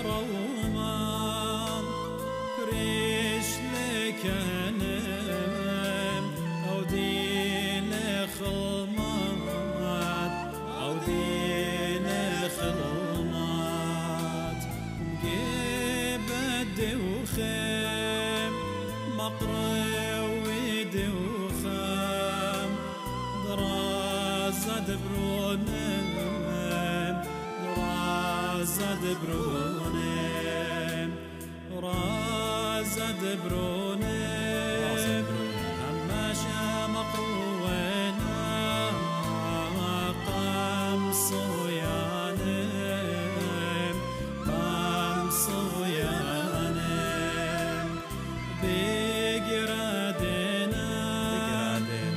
روما كريش لكنم أو دين خلمات أو دين خلمات جبد وخيم مقروي دوخام درازة برونم درازة برونم رازة برونم هماشا مقروينا قمص ويانم قمص ويانم بقرادنا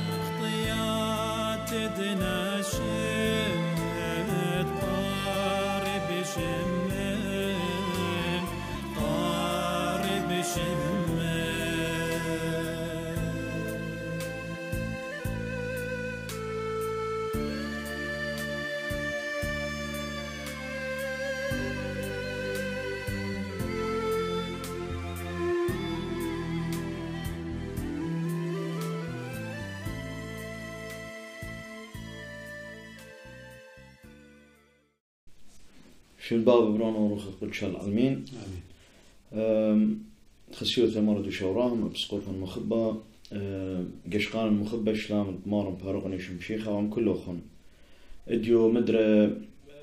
خطيات دناشد طارب شمم طارب شمم في الباب برونو روخ قل شال العالمين خسيوة ثمرة وشوراهم بسقوط المخبة قشقان المخبة شلام مارم بارغني شمشيخة وعم كله خن اديو مدرة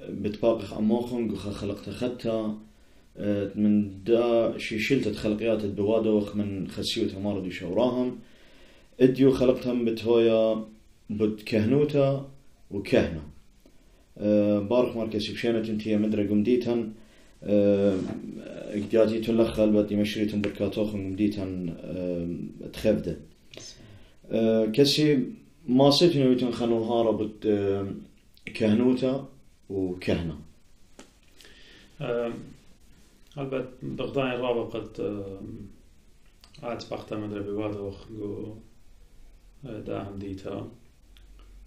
بتباقخ عموخن قخا خلقت خدتا من دا شي شلت خلقيات البوادوخ من خسيوة ثمرة وشوراهم اديو خلقتهم بتهويا بتكهنوتا وكهنة بارك ماركسي بشينة انتي مدرة قمديتن اقدياتي تنلخل بدي مشريتن بركاتوخن قمديتن تخفده كسي ما صيتنو يتن خانو هارا بد كهنوتا وكهنة البت بغدان الرابع قد عاد بقتا مدرة بوادوخ داهم ديتا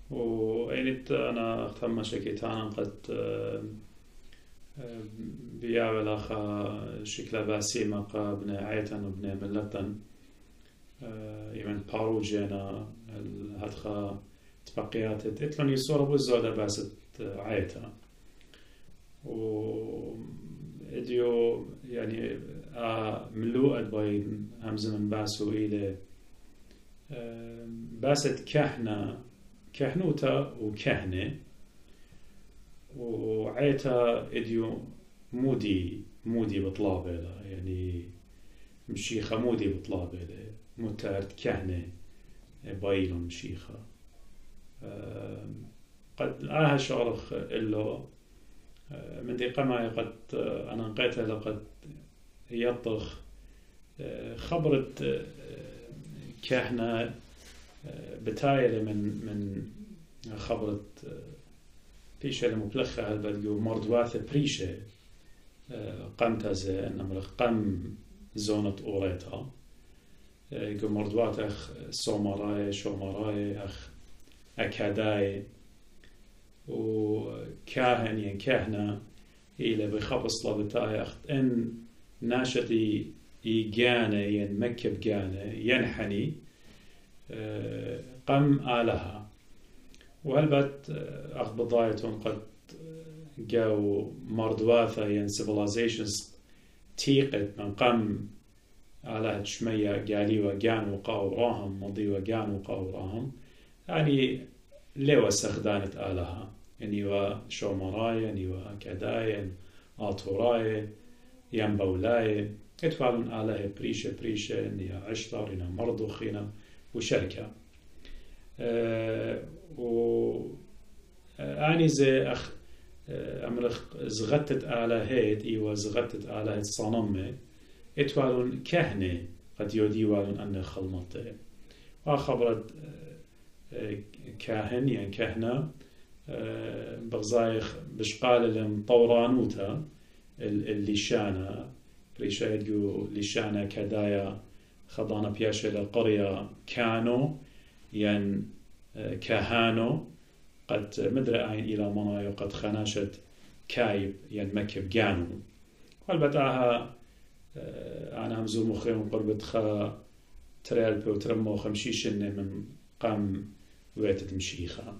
وأينت أنا أختم شكيتانا قد بيعمل أخا شكل باسيمة قابن عيتن وبن ملتن يمن باروجينا هدخا تبقيات اتلون يصور بوزودة باست عيتا و اديو يعني ملوء باين همز من باسو إلى باست كهنوتا وكهنة وعيتا اديو مودي بطلابه يعني مشيخة مودي بطلابه متارد كهنة بايلون مشيخة قد شارخ إلو من دي قما قد أنا نقيتها لقد يطخ خبرة كهنة بتايل من خبرة بيشة المبلخة بدو مردواث بريشة قمت زي إنما قم زونة أوريتا جو مردوات أخ سومراي شومراي أخ أكاداي وكاهن يعني كهنة إلى بخبص لبتاي أخ إن ناشطي يجانا ين مكب جانا ينحني قم آلها وهلبت أخ بضايتهم قد جاو مردواثا ين civilizations تيقت من قم آلها شمية قالي وجان وقاو راهم مضي وجان وقاو راهم يعني لو استخدانت آلها يعني وشومراي يعني وكداي آطوراي ينبولاي اتفعلون آلها بريشة يعني عشتار هنا مرضوخ هنا وشركة أعني زي أخ أمرخ زغتت آلهات إيوه زغتت آلهات صنمة اتوالون كهنة قد يوديوالون أن خلمته وخبرت كاهن يعني كهنة بغزايخ بشقال لهم طورانوتا الليشانة ريشايدو ليشانة كدايا خضانا بياشة للقرية كانوا يعني كهانو قد مدرى عين إلى منايا قد خناشت كايب يعني مكب جانو والبتاها أنا همزو مخيم قربت خا تريال بو ترمو خمشيشن من قام ويتت مشيخة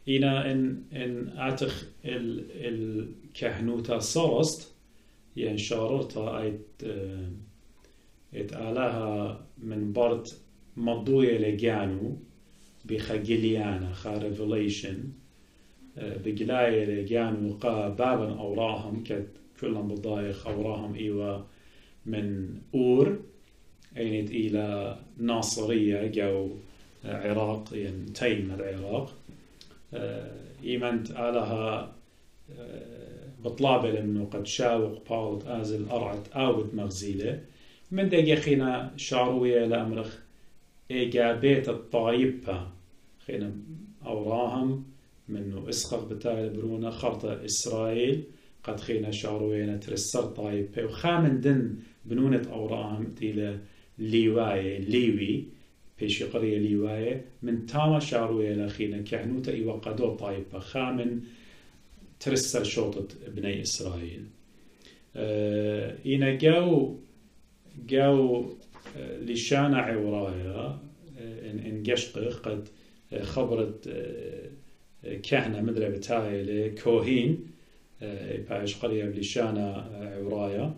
إنا إن أعتخ الكهنوتا صارست يعني شاررتا آلاها من برد مضوية لجانو بخجليانا خا ريفيليشن بجلاية لجانو قا بابا أوراهم كلهم بضايخ أوراهم إيوا من أور أينت إلى ناصرية جو عراق يعني تيم العراق إيمنت آلها بطلابة لأنه قد شاوق باولت آزل أرعت آوت مغزيلة من دقي خينا شاروية لأمرخ إيجابيت الطايبة خينا أوراهم منه إسخر بتاع برونا خرطة إسرائيل قد خينا شاروية ترسر طايبة وخامن دن بنونة أوراهم إلى ليواية ليوي بيشي قرية ليواية من تاما شاروية لخينا كهنوتا إيوا قدو طايبة خامن ترسر شوطة بني إسرائيل إينا جو لشانا عورايا إن قشقه قد خبرت كهنة مدرة بتاعي لكوهين باش قرية بلشانا عورايا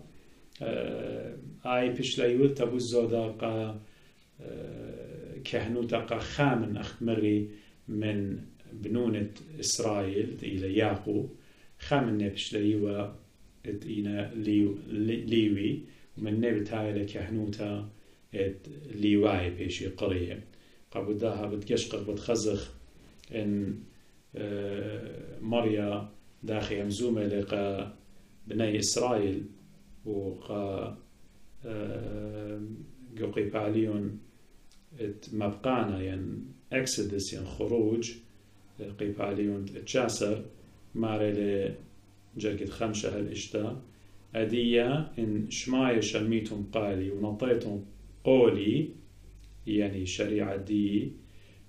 آي بشلايول تبو الزودا قا كهنوتا قا خامن أختمري من بنونة إسرائيل إلى يعقوب خامن نبشلايوا إينا ليوي ومن نبتاي لكهنوتا ليواي بيشي قرية قبل داها بتقشقر بتخزخ إن مريا داخل مزومة لقى بني إسرائيل وقا قوقي باليون مبقانا يعني اكسدس يعني خروج قيباليون تجاسر ماري لجرقة خمسة هالإشتا أدية إن شماية شميتم قالي ونطيتم قولي يعني شريعة دي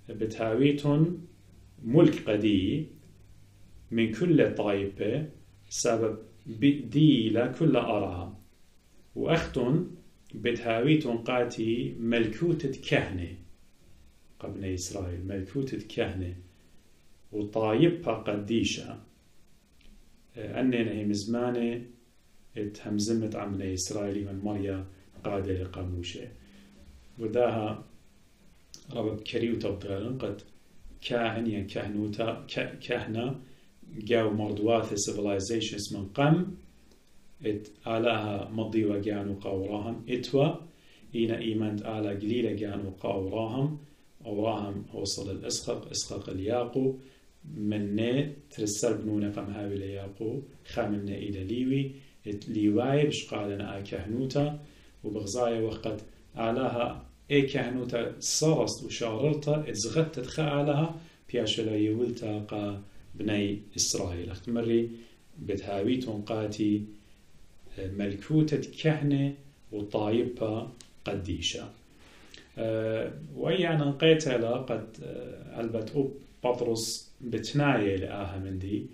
بتهاويتن ملك قدي من كل طائبة سبب دي لكل أرى وأختن بتهاويتن قاتي ملكوتة كهنة قبل إسرائيل ملكوتة كهنة وطايبها قديشة أننا هي مزمانة اتهمزمت عن بني إسرائيل من مريا قادة لقاموشة وداها ربب كريو تبدالن قد كاهن يعني كهنوتا كهنة جاو مردوات civilizations من قم ات آلاها مضي وجانو قوراهم اتوا إينا إيمانت آلا قليلة جانو قوراهم أوراهم وصل الإسخق إسخق الياقو منه ترسر بنونا قم هاوي لياقو خاملنا إلى ليوي ليواي بشقالنا كهنوتا وبغزايا وقت آلاها كهنوتا صارست وشارلتا اتزغتت خالها بياشلا يولتا قا بني إسرائيل اختمري بتهاويتون قاتي ملكوتة كهنة وطايبة قديشة وأيانا نقيتها قد البت بطرس بتناية لآها من دي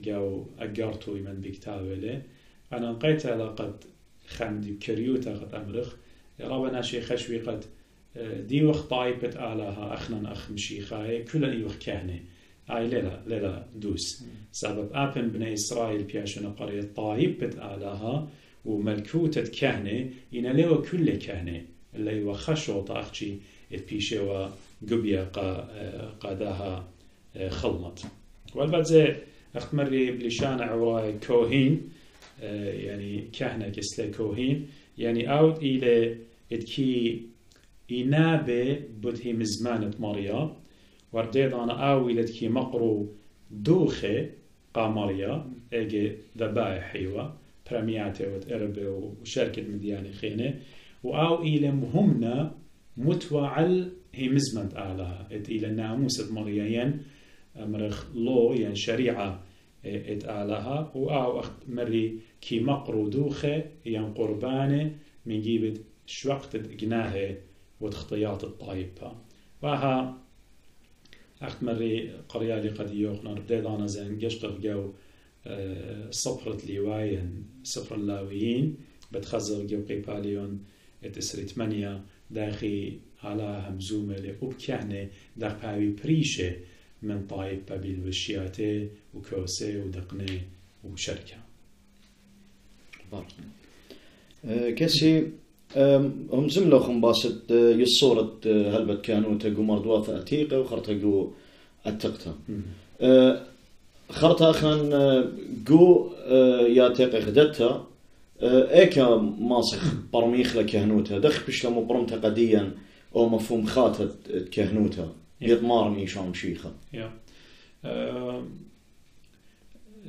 جاو أقارتو من بكتابة أنا نقيتها قد خمدي كريوتا قد أمرخ رابنا شي خشوي قد دي وقت طايبة آلها أخنا أخ مشيخاي كلن يوخ كهنة آي لا دوس سبب آبن بني إسرائيل بياشنا قرية طايبة آلها وملكوتة كهنة إن ليو كل كهنة اللي هو خشوط أخشي البيشة وقبية قاداها خلمت والبعد زي أختمري بلشان عوراي كوهين يعني كهنة كسلي كوهين يعني أوت إلى إدكي إنابة بدهي مزمانة مريا ورديد أنا آوي إدكي مقرو دوخة قامريا إيجي ذبائح حيوة برمياتي وتقربة وشركة مديانة خينة وآو إلى مهمنا متوعل هي مزمنت آلها إلى ناموسة مريا أمرخ لو يعني شريعة آلها وآو مري كي مقرو دوخة يعني قربانة من جيبت شوقت جناها وتخطيات الطايبة وها أخت مري قريالي قد يوقنا رديد أنا زين قشقر جو صفرة ليواين صفر اللاويين بتخزر جو قيباليون اتسري 8 داخي على همزومة لأبكهنة داخ باوي بريشة من طايب بابيل وشياتي وكوسي ودقني وشركة. كسي هم زملو خنباسة يصورة هلبت كانوا تقو مردوات أتيقة وخرطقو التقطة خرطة أخان قو يا تيقة خدتها ايكا ماسخ برميخ لكهنوتها دخ بشلمو برمتها قديا او مفهوم خاتت كهنوتها يضمارني شام شيخة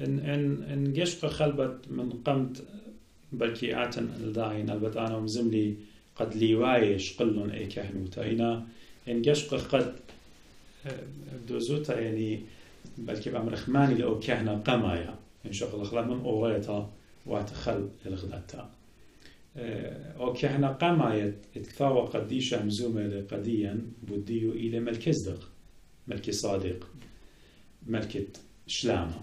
ان قشق خلبت من قمت بلكي آتن الداعين البت أنا ومزملي قد ليوايش قلن اي كهنوتا إنا ان قشق قد دوزوتا يعني بلكي بأمر خماني لأو كهنة قمايا إن شاء الله من أوريتا واتخل الغداتا أو كهنة قمايا اتكثاوى قديشة مزومة قديا بوديو إلى ملكزدق ملكي صادق ملكة شلامة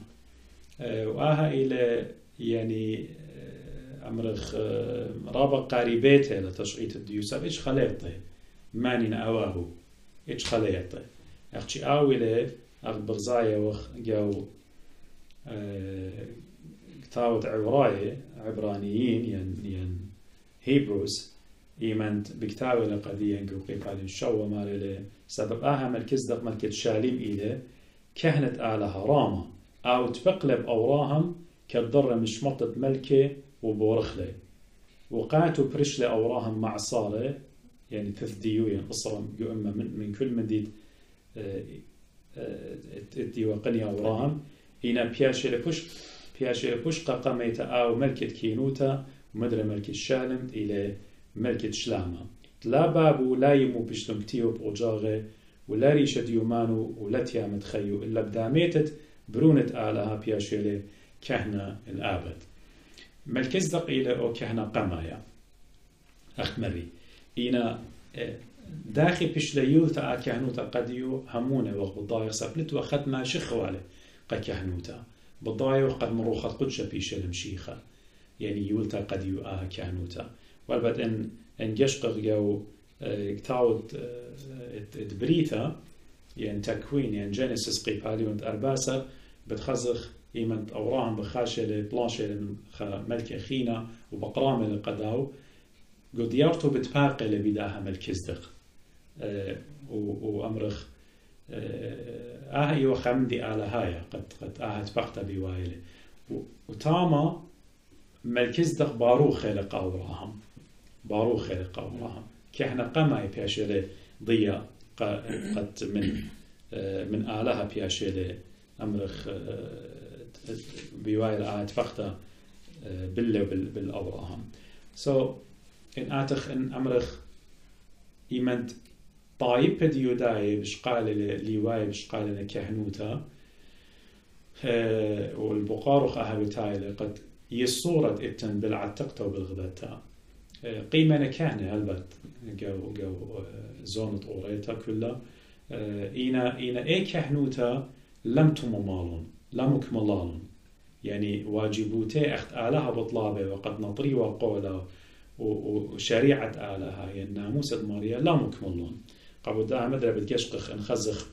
وآها إلى يعني أمرخ رابق قاربيته لتشعيط الديوساب إيش خليطه ماني نأواه إيش خليطه أختي آوله أغبرزايا وخ جو كتاوت عبرانيين ين هيبروز إيمانت بكتاوي لقديا جو قيبال الشوى مالي سبب أهم الكزدق ملكة شاليم إلى كهنت آلها رامة أو تبقلب أوراهم كالضرة مش مطة ملكة وبورخلة وقاتوا برشلة أوراهم مع صالة يعني تثديو يعني أصرا يؤمن من كل مديد الديوة قنية أوراهم هنا بياشي لبوش قاميتا أو ملكة كينوتا ومدرة ملكة شالم إلى ملكة شلامة لا بابو لا يمو بشتم كتيو بأجاغة ولا ريشة ديومانو ولا تيامت خيو إلا بداميتت برونت آلها بياشي كهنة الآبد ملكز دقيلة أو كهنة قمايا أخمري إنا داخل بشليوتا كهنوتا قديو همونة وقضايا سبلت وخد ما شخوالي كهنوتا بالضايا وقد مروخت قدشة بيشة المشيخة يعني يولتا قديو كهنوتا والبد إن جشقق جو كتاود دبريتا يعني تكوين يعني جينيسيس قيباليون أرباسة بتخزخ إيمانت أوراهم بخاشة لبلانشة ملكة خينا وبقرامة لقداو قد يارتو بتباقي لبداها ملكزدق وأمرخ آهي وخمدي على هاي قد تبقت بوايلة وتاما ملكزدق باروخة لقاوراهم كإحنا قماي بياشي ضيا قد من آلها بياشي أمرخ بوايلة تبقت بالله بالأوراهم إن آتخ إن أمرخ إيمانت طايب بديو داي بشقال ليواي بشقال كهنوتا والبقارخ أهبتاي قد يصورت إتن بالعتقتا وبالغداتا قيمة نكهنة هلبت جو زونة أوريتا كلها إينا إي كهنوتا لم تممالون لم مكملالون يعني واجبوتي أخت آلها بطلابة وقد نطري وقولا وشريعة آلها يعني ناموس الماريا لا مكملون قبل دا مدري بتكشقخ انخزخ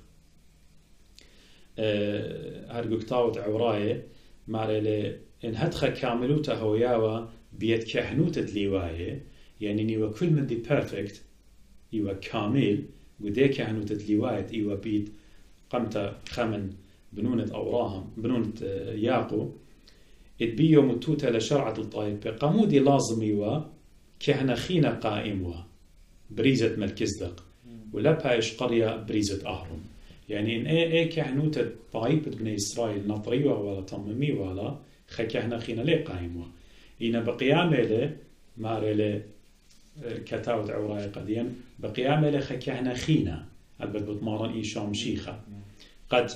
هرقو كتاوت عوراية ماري إن هدخل كاملوتا هوياوا بيت كهنوتا دليواية يعني نيوا كل من دي بيرفكت إيوا كامل ودي كهنوتا دليواية إيوا بيت قمت خمن بنونة أوراهم بنونة ياقو اتبيو متوتا لشرعة الطايب قامودي لازم إيوا كهنة خينا قائموا بريزة ملكزدق ولا بايش قرية بريزة أهرم يعني إن إيه كهنوتا طايبة بني إسرائيل نطريوا ولا تممي ولا كهنة خينا ليه قائموا إنا بقيامة له ماري له كتاوت عوراي قديم بقيامة له كهنة خينا البت بتمارن إيشام شيخة قد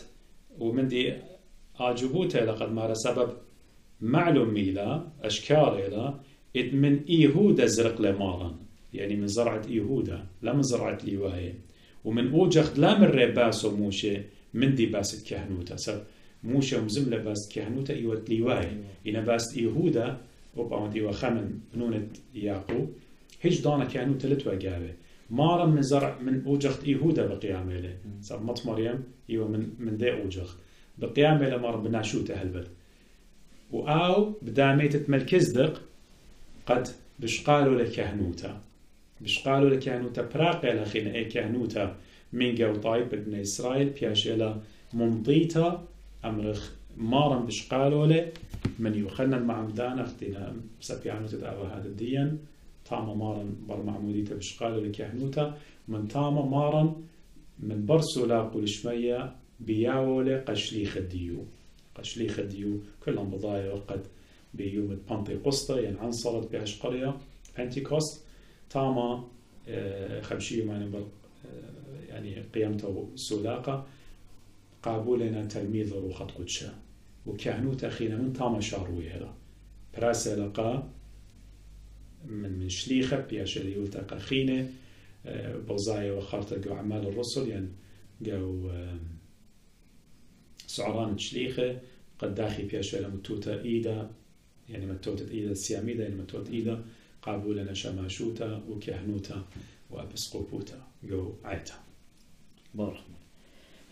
ومن دي عجبوته لقد مارا سبب معلوم ميلا أشكال له من إيهودا زرق لمارن يعني من زرعة إيهودا لا من زرعة ليواية ومن أوجخ لا من رباس وموشة من دي باسة كهنوتا موشة ومزملة باست كهنوتا إيوة تليواي إنا باست يهودا وبعد إيوة خمن بنونة يعقوب هيج دانا كهنوتا لتوا جابه مارا من زرع من أوجخت يهودا بقيام له صار مط مريم إيوة من ذا أوجخ بقيام له مار بناشوته هالبل وأو بداميت ملكزدق قد بشقالوا لكهنوتا بشقالوا لكهنوتا براقة لخينا أي كهنوتا من جو طيب ابن إسرائيل بياشيلا منطيتا أمرخ مارا بشقالوا له من يخلنا المعمدان اختنا سبيانو تدعوا هذا الدين تاما مارا بر معموديتا بشقالوا لكهنوتا من تاما مارا من برسو لاقوا لشمية بياولة قشليخ الديو قشليخ الديو كلهم بضايا وقد بيوم بنطيقسطة يعني عنصرت بهاش قرية بنتيكوست تاما خمشية معنى يعني قيامته سولاقة قابولنا تلميذ روخة قدشة وكهنوت أخينا من تاما شاروي هذا براسة لقى من شليخة بياش اللي يلتقى خينة بوزايا وخارطة جو أعمال الرسل يعني جو سعران شليخة قد داخي بياش ولا متوتة إيدا يعني متوتة إيدا السياميدا يعني متوتة إيدا قابولنا شماشوتا وكهنوتا وأبسقوبوتا جو عيتا بارك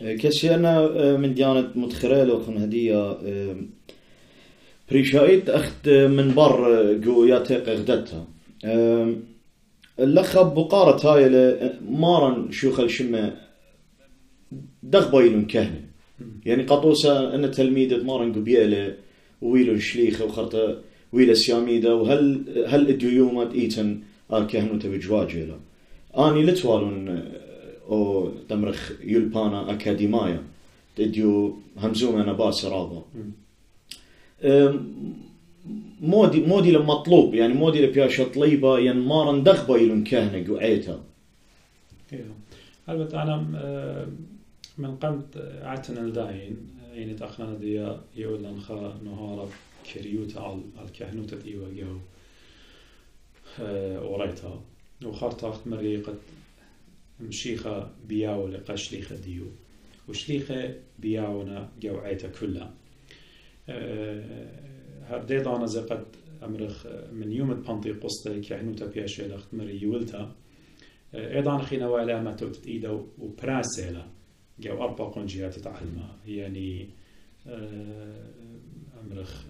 كسينا من ديانة متخرل وخن هدية بريشايت أخت من بر جو ياتيق أخدتها اللخب بقارة هاي مارن شيوخ الشمة دغبايلون كهنة يعني قطوسة أن تلميذة مارن قبيلة ويلون شليخة وخرطة ويلا سياميدا وهل اديومات ايتن كهنو تبجواجيلا اني لتوالون او تمرخ يلبانا اكاديمايا تديو همزومه انا باس رابا مودي لمطلوب يعني مودي لبياشة طليبة يعني مارن دغبا يلون كهنة قعيتا البته أنا من قمت عتنا الداين يعني تأخنا دي يقول لنخا نهارب كريوتا على الكهنوتة إيوة جو وريتها وخرطة مريقة مشيخة بياو لقشليخة ديو وشليخة بياونا جو عيتا كلها هردي دانا زي قد أمرخ من يوم بانطي قصة كهنوتة بياشي لخت مري يولتا ايضا خينا والا ما توتت ايدا وبراسيلا جو أربع قنجيات تعلمها يعني أمرخ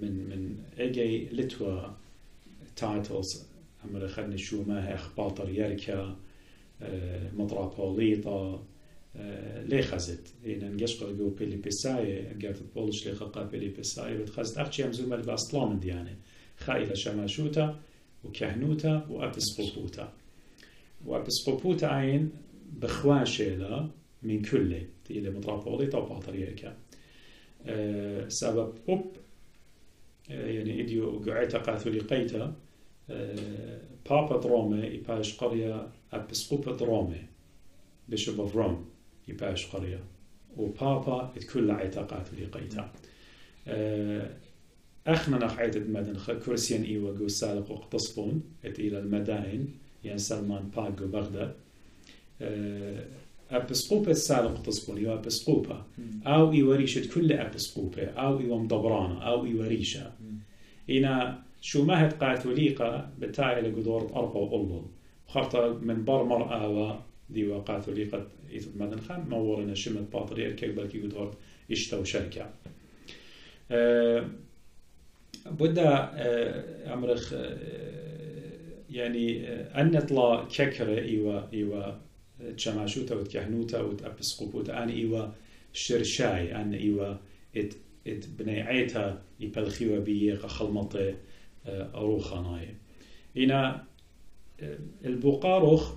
من اجي لتوا تايتلز أمرخ أن شو ما هي أخباطر يركا مطرابوليطا ليه خزت إن نجشق جو بيلي بيساي قالت بولش ليه خلقا بيلي بيساي بتخزت أختي أمزوم الباستلا من ديانة خايلة شماشوتا وكهنوتا وأبسقوبوتا وأبسقوبوتا عين بخواشيلا من كله تيلي مطرابوليطا وباطر يركا سبب يعني إديو قعيتا كاثوليقيتا بابا درومي يباش قرية أبسقوبة درومي بيشوب اوف روم يباش قرية وبابا تكل عيتا كاثوليقيتا أخنا نخعيت المدن كرسيان إيوا جو سالق وقتصبون إلى المدائن يعني سلمان باق وبغداد أبسقوبة سالق تصبون يو أبسقوبة أو يوريشة كل أبسقوبة أو يو مدبرانة أو يوريشة إنا شو ما هت قاثوليقة بتاعي لقدورة أربع وقلل خرطة من بر مرأة ديوا قاثوليقة إيث مدن خام مورنا شمت باطرير كيك بالكي قدورة إشتا وشركة بدا أمرخ يعني أن نطلع ككرة إيوا تشماشوتا وتكهنوتا وتأبسقوبوتا أنا إيوا شرشاي أنا إيوا إت بنيعيتا يبلخيوا بيقى خلمطة أروخاناي إنا البقاروخ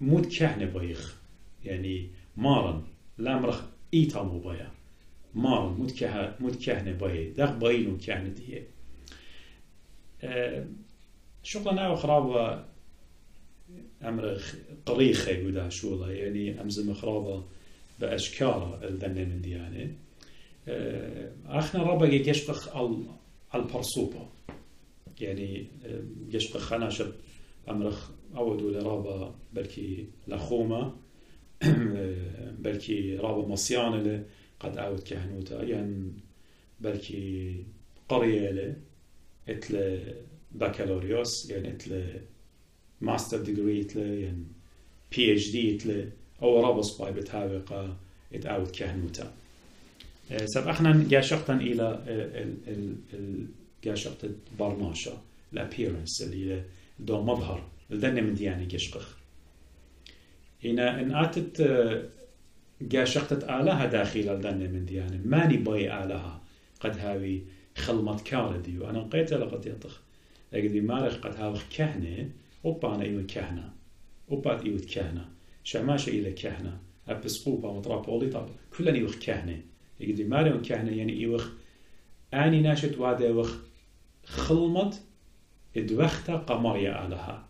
مود كهنة بيخ يعني مارن لامرخ إيتا مبايا مارن مود كهنة بيه داخ باينو كهنة ديه شغلنا وخرابة أمرخ قريخة يقولها شولا يعني أمز مخرابة بأشكاره الذنة من ديانة أخنا ربا يشبخ البرصوبة يعني يشبخ خناشة أمرخ أودو لرابا بلكي لخومة بلكي رابا مصيانة له قد أعود كهنوتا يعني بلكي قرية له اتل بكالوريوس يعني اتل ماستر ديجري اتل يعني بي اتش دي اتل أو رابا سباي بتهاوقة اتعود كهنوتا سب احنا جاشقتن إلى جاشقت برناشا الابيرنس اللي دو مظهر الدنيا من دياني جشقخ هنا إن آتت جاشقت آلها داخل الدنيا من دياني ماني باي آلها قد هاوي خلمت كاردي وأنا قيت لقد يطخ أجدي مارخ قد هاوي كهنة وبانا إيوه كهنة وبات إيوه كهنة شماشة إلى كهنة أبسقوبا مطرابولي طب كلنا إيوه كهنة يقدي ماريون كهنة يعني إيوه آني ناشت وادا إيوه خلمت ادوختا قمريا آلها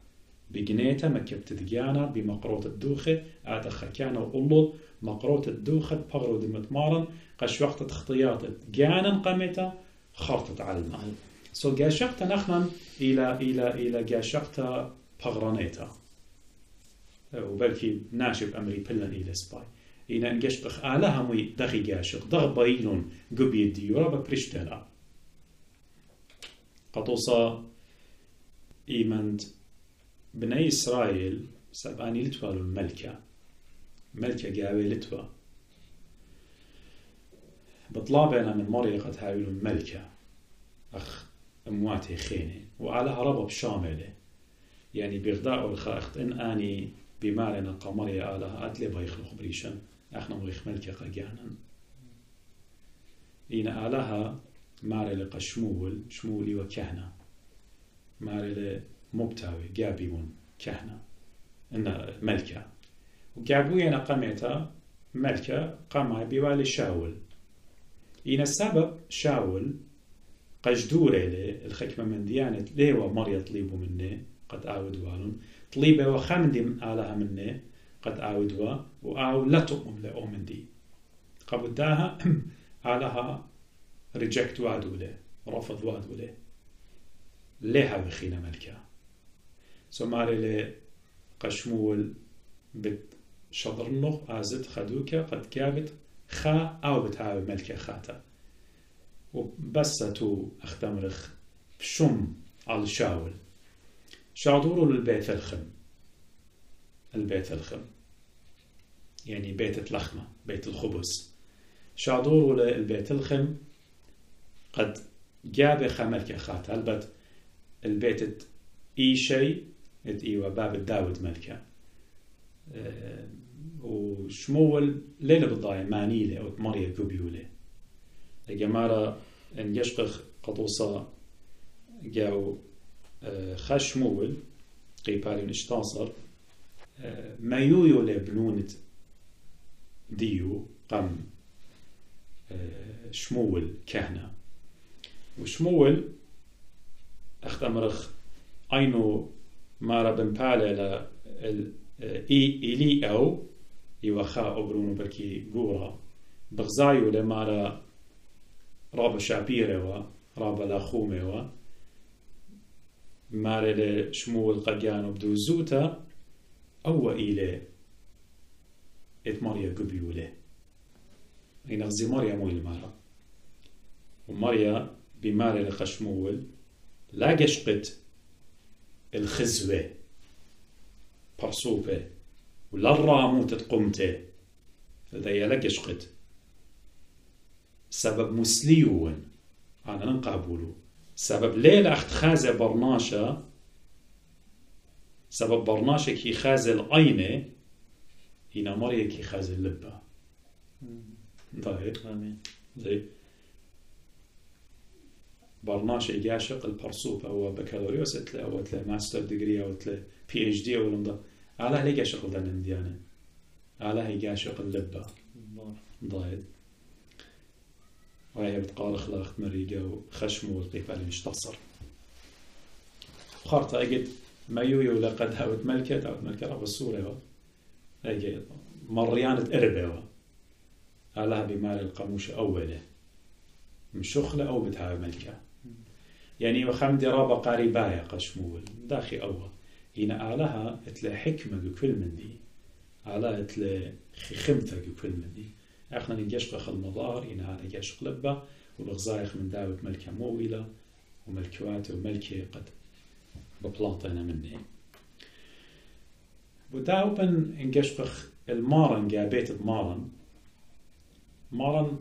بجنيتا مكبت دجانا بمقروط الدوخة آتخا كان وقلل مقروط الدوخة بغرو دمت مارن قش وقت اختياط جانا قمتا خرطت على الماء سو جاشقتا نخنا إلى جاشقتا بغرانيتا وبلكي ناشب أمري بلن إلى سباي إنا انجشبخ آلها موي دغي جاشق دغ بايلون قبي الديورا ببرشتلا قطوصا إيمانت بني إسرائيل سباني لتوا الملكة ملكة جاوي لتوا بطلابنا من مرية قد هاولوا الملكة أخ أمواتي خيني وعلى هربة بشاملة يعني بغداء والخاخت إن آني بمالنا قمرية آلها أدلي بايخلق بريشن احنا مغيخ ملكة قجانا إن آلها ماري لقى شمولي وكهنة ماري مبتاوي جابيون كهنة إن ملكة وجابوينا قميتا ملكة قام بوالي شاول إن السبب شاول قجدوري لي الخكمة من ديانة ليوا مريا طليبوا مني قد أعودوا لهم طليبة وخامدي آلها مني قد أعودوا وآو لا تؤمن لأؤمن دي قبداها آلها ريجكت وادو له رفض وادو له ليها بخينا ملكة سماري لي قشمول بت شضرنه آزت خدوكا قد كابت خا أو بتعاوي ملكة خاتا وبسطو أختمرخ بشم على شاول شادورو للبيت الخم يعني بيت اللخمة بيت الخبز شادورو للبيت الخم قد جاب خملكة خاتا البت البيت إي شيء إيوه باب داود ملكة وشمول ليلة بالضاية مانيلة أو مريا قبيولة جمارة إن يشقخ قطوصة جاو خشمول قيبالي اشتاصر ما يويو لبنونة ديو قم شمول كهنة وشمول اختمرخ اينو مارا بنبالة إلي أو يوخا أبرونو بركي قورا بغزايو لمارا رابا شعبيرة رابا لاخومة مارا لشمول قديانو بدو زوتا أو إلي إت ماريا قبيولي أين غزي ماريا موي المارا وماريا بمارا لخشمول لا قشقت الخزوة برصوبة ولا الراموت تقومته هذا يلقشقت سبب مسليون أنا ننقابلو سبب ليلة أخت خازة برناشة سبب برناشة كي خازة العينة هنا مريا كي خازة اللبة آمين زي برناشة يجاشق البرصوبة أو بكالوريوس أو ماستر ديجري أو بي اتش دي أو لمضة على هي يجاشق ذن ديانة على هي يجاشق اللبة ضايد وهي بتقال خلاق مريقة وخشمه والقيفة مشتصر خارطة أجد ما يويو لقد هاوت ملكة أو ملكة رب السورة أجد مريانة إربة علىها بمال القاموش أوله مشخلة أو بتها ملكة يعني وخمدي رابا قاربايا قشمول داخي أول هنا آلها اتلا حكمة بكل من دي على خمثة كل مدي احنا نجشق المضار إن على جشق لبة وبغزايخ من داود ملكة مويلة وملكوات وملكة قد ببلاطنا مني وداوبن نجشق المارن جابيت مارن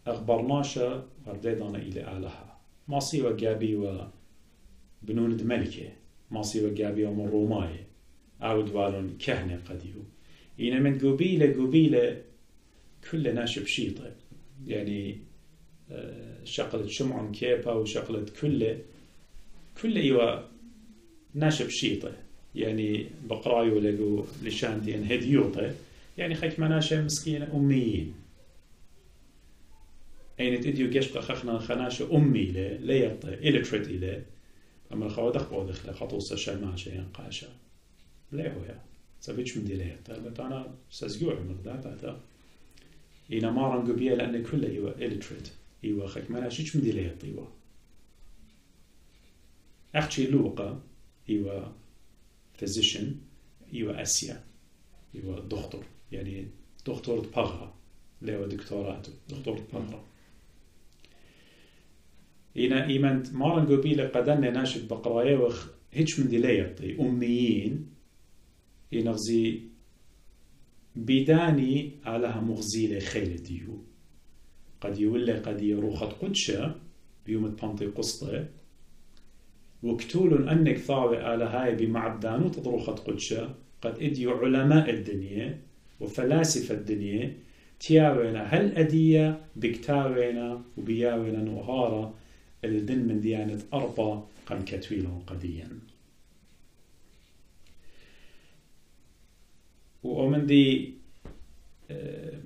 أخبرناشا ورديدنا إلى آلها ما سوى جابي وبنوند ملكة ما سوى جابي ومن روماي عود والون كهنة قديو إن من قبيلة كل ناشب شيطة يعني شقلت شمعون كيبا وشقلت كل إيوة ناشب شيطة يعني بقرايو لقو لشاندين هديوطة يعني خيك مناشا مسكينة أميين أين تديو جشق خخنا خناشا أمي لا يطة إلكتريت إلى أما الخوادق بودخ لخطوصة شماشة ينقاشا لا هو يا سبيتش من ديليه طيب أنا سأزجوع مقدار إنا مارن قبيه لأن كل إيوة إلكتريت إيوة خيك مناشيش من ديليه طيوة أحكي لوقا إيوة physician إيوة أسيا إيوة دكتور يعني دكتور بغرة ليو دكتوراتو دكتور بغرة إنا إيمانت مارن قبيلة قدرنا ناشد بقرايا وخ هيش من دي ليطي أميين ينغزي بيداني علىها مغزيلة خيل ديو قد يولي قد يروخت قدشة بيوم تبانطي قسطة وكتول أنك ثاوي على هاي بمعبدانو تضروخت قدشة قد إديو علماء الدنيا وفلاسفة الدنيا تياوينا هل أدية بكتاوينا وبياوينا نوهارا الدن من ديانة أربا قم كتويلهم قديا ومن دي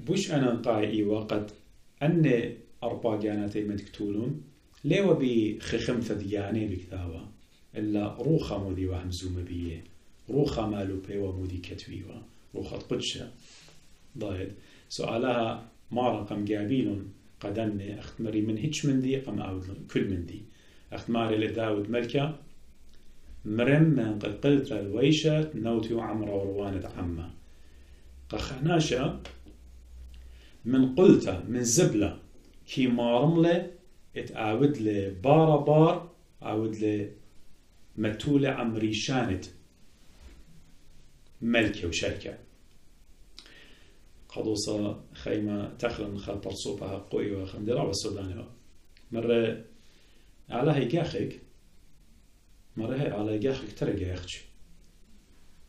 بوش أنا نقاي وقد أن أربا جاناتي من تكتولون ليوا بخخمثة دياني بكتاوا إلا روخا مودي وهمزوم بيه روخا مالو بيوا مودي كتويوا روخا قدشة ضايد سؤالها مارا قم جابيلون قدني أختمري من هيتش من دي قم أعودلون كل من دي أختماري لداود ملكة مرم من قد قلت الويشة نوتي وعمرة وروانة عمة قخناشة من قلتة من زبلة كي مارملة اتعاود لي بار عاود لي متولة عمريشانت ملكة وشركة قدوصة خيمة تخلن خال برصوبها قوي وخمدرا والسوداني مرة على هي جاخك مرة هي على جاخك ترى جاخش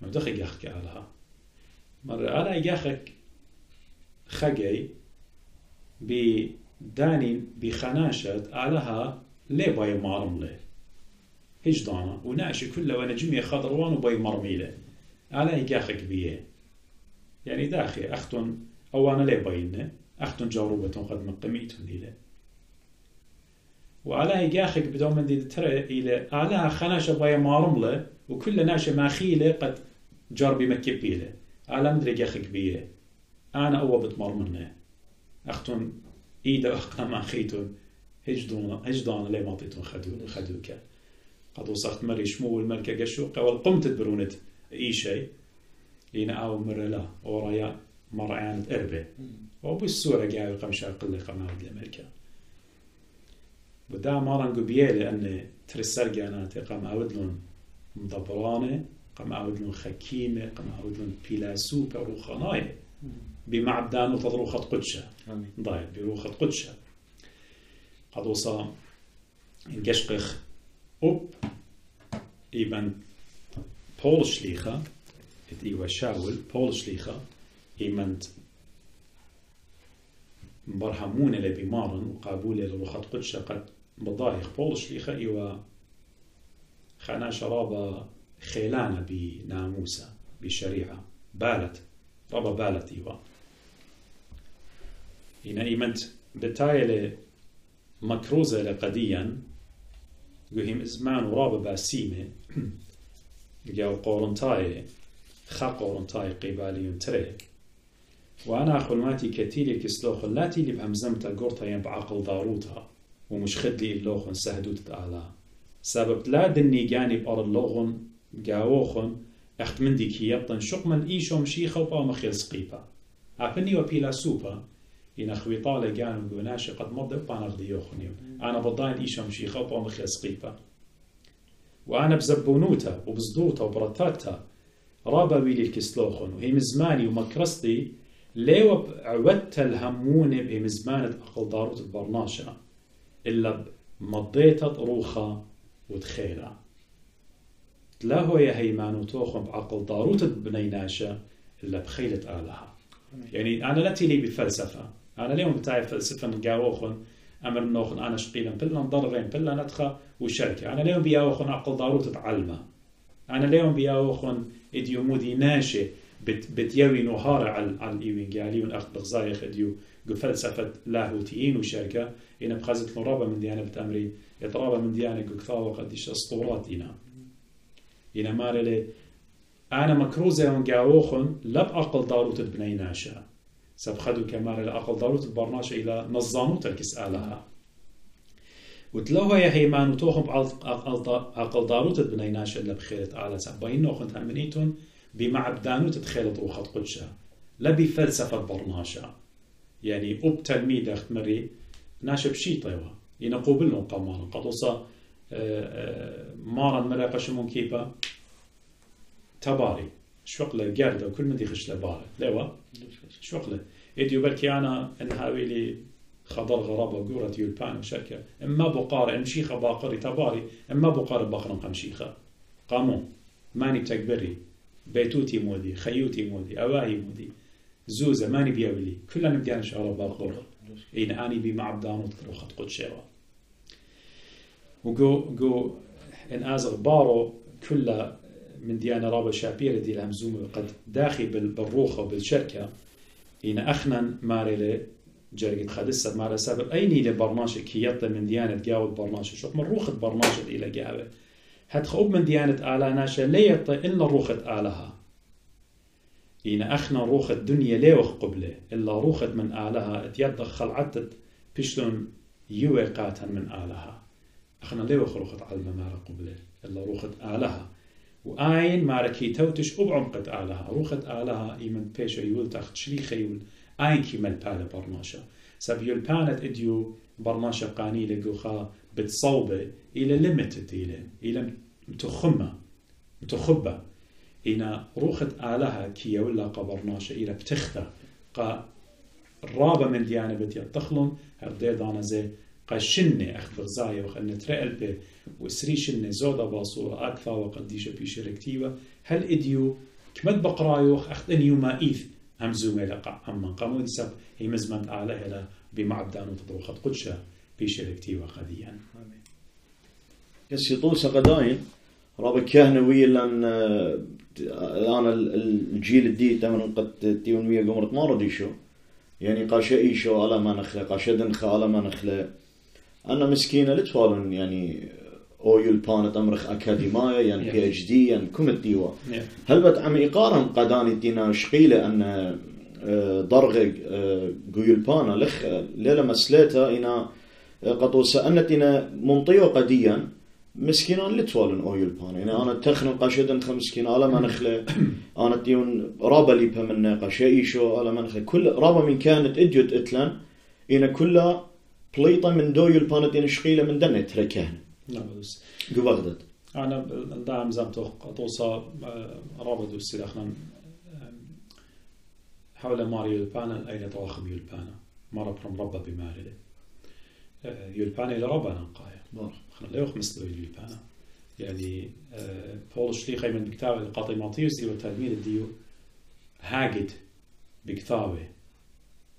ما دخل جاخك علىها مرة على جاخك خجي بداني بخناشة علىها ليه باي مارمله هيج دانا وناشي كله وانا جميع خضروان وباي مرميله على جاخك بيه يعني داخل أختن أو أنا ليه باينه أختن جاروبة قد مقميتهم ديله وعلى جاخك بدون من دي ترى إلى على خناشة باي مارمله وكل ناشة ماخيله قد جربي مكبيله على مدري جاخك بيه أنا أول بتمرمنه أختن إيدا أختنا ماخيتون هجدان ليه ماطيتون خدوك قد وصلت مري شمو الملكة قشوقة والقمت تبرونت أي شيء لينا أو مرة لا ورايا مرة عانت أربع وبالسورة جاي قمشة أقل قماعد لملكة ودا مارن قبيه لأن ترسل جاناتي قام أودلون مدبرانة قام أودلون خكيمة قام أودلون بيلاسوبة روخاناية بمعبدان وتضروخة قدشة ضايد بروخة قدشة قد وصل انقشقخ إيبان بول شليخة إيوا شاول بول شليخة إيمانت برهمون لبمارن وقابولة لروخة قدشة قد بضايخ بول شليخة إيوا خانا شرابة خيلانة بناموسة بشريعة بالت رابا بالت إيوا إنا إيمانت بتايلة مكروزة لقديا قهم إزمان ورابا باسيمة جاو قورنتاي خا قورنتاي قبالي تري وأنا أخلماتي كتير كسلوخ اللاتي اللي بهمزمتا قرطا ين بعقل ضاروتها ومش خدلي اللوخن سهدوت تعالى سبب لا دني جانب أرد لوخن جاوخن اخت من دي كيطن شق من ايشو مشيخه وبا مخيل سقيبا عبني وبيلا سوبا إن خويطالة جانو جوناشي قد مضى وبانا غديوخنيو أنا بضاين إيشا مشيخة وبا مخيل سقيبا وأنا بزبونوتا وبزدوتا وبرتاتا رابا ويلي الكسلوخن وهي مزماني ومكرستي ليو عودت الهمونة بهي مزمانة أقل داروت البرناشا إلا مضيتا روخة وتخيلة لا هو يا هيمانو توخن بعقل داروت بنيناشا إلا بخيلة آلها يعني أنا لا تيلي بفلسفة أنا اليوم بتاعي فلسفة نجاوخن أمر نوخن أنا شقيلا بلا نضرين بلا ندخة وشركة أنا اليوم بياوخن عقل ضارو تتعلمه أنا اليوم بياوخن إديو مودي ناشئ بتيوي نهار على الإيوينجالي والأخذ بغزايخ إديو فلسفة لاهوتيين وشركة إن بخزت رابا من ديانة بتأمري يترابا من ديانة قكثاوة قديش أسطورات إنا مارلي أنا مكروزة ونجاوخن لا بأقل ضارو تبني ناشئ سبخدو كمال الأقل ضرورة البرناشة إلى نظامو تركس آلها وتلوها يا هيمان وتوخم أقل ضرورة بنيناشة إلا بخيرة آلها سباين نوخن تأمنيتون بمعبدانو تتخيلت روخة قدشة لا بفلسفة برناشة يعني أب تلميذ أختمري ناشب شي طيوة ينقوبلن قمارا قطوصة مارا مرقة شمون كيبا تباري شوقله جاردة وكل من يخش له بارك لوا شوقله إديو بركي أنا إنهاوي لي خضر غرابة وجورة يلبان وشركة إما بقارة مشيخة باقري تباري إما بقارة بقرن قمشيخة قامون ماني بتكبري بيتوتي مودي خيوتي مودي أواهي مودي زوزة ماني بيولي كلنا نبدأ شعر باقرة إن أني بمعبدان وتروخة قدشة وجو إن أزغ بارو كله من ديانة رابا شابيرة دي الهمزومة قد داخل بالروخة وبالشركة إن أخنا مارلي جرقت خدسة مارا سبب أيني لبرناشة كيطة من ديانة جاوة برناشة شوف من روخة برناشة إلى جاوة هتخوب من ديانة آلها ناشا ليطة إلا روخة آلها إن أخنا روخة دنيا ليوخ قبله إلا روخة من آلها اتيضخ خلعتت بشلون يوقاتا من آلها أخنا ليوخ روخة علم مارا قبله إلا روخة آلها وآين ماركي توتش أبعمقت آلها روخة آلها إيمن بيشا يقول تاخد شليخة يقول آين كيمال بالا برناشا سب يلبانت إديو برناشا قانيلة قوخا بتصوبة إلى ليميتد إلى متخبة إن روخة آلها كي ولا قبرناشا إلى بتخته قا الرابة من ديانة بتيطخلن هردي دانا زي قشنة أخذ غزايا وخلنا ترقل به وسري شنة زودة باصورة أكثر وقديشة بيشركتيوة هل إديو كمد بقرايوخ أخذ أنيو ما إيث همزومة لقع أما قاموا دي سب هي مزمنت أعلى هلا بمعبدان وتدروخة قدشة بيشركتيوة قديا يسيطول سقداين رابك كهنوية لأن الآن الجيل الدي تمن قد تيون ويا قمرت ما رديشو يعني قاشا إيشو على ما نخلق قاشا دنخا على ما نخلق أنا مسكينة لتفالن يعني أويل بانت أمرخ أكاديمية يعني بي اتش دي يعني كم الديوة هل بتعم إقارن قداني دينا شقيلة أن ضرغ قويل بانا لخ ليلة مسليتها إنا قطوسة أنتنا منطية قديا مسكينان لتفالن أويل بانا يعني أنا تخنن قاشا دنخا مسكينة على ما نخلق أنا تيون رابا ليبها من قاشا إيشو على ما نخلق كل رابا من كانت إديوت إتلان إنا كلها بليطة من دويل بانتين شقيلة من دنة تركهن نعم بس جو بغداد أنا دائما زمتو قطوسة رابط السلاخنا حول ماريو يلبانا أين تواخم يلبانا مرة برم ربا بماري يلبانا إلى ربا نقايا خنا لا يخ مثل يلبانا يعني بول شليخي من بكتاب القاطماطيوس دي والتلميذ ديو هاجد بكتابه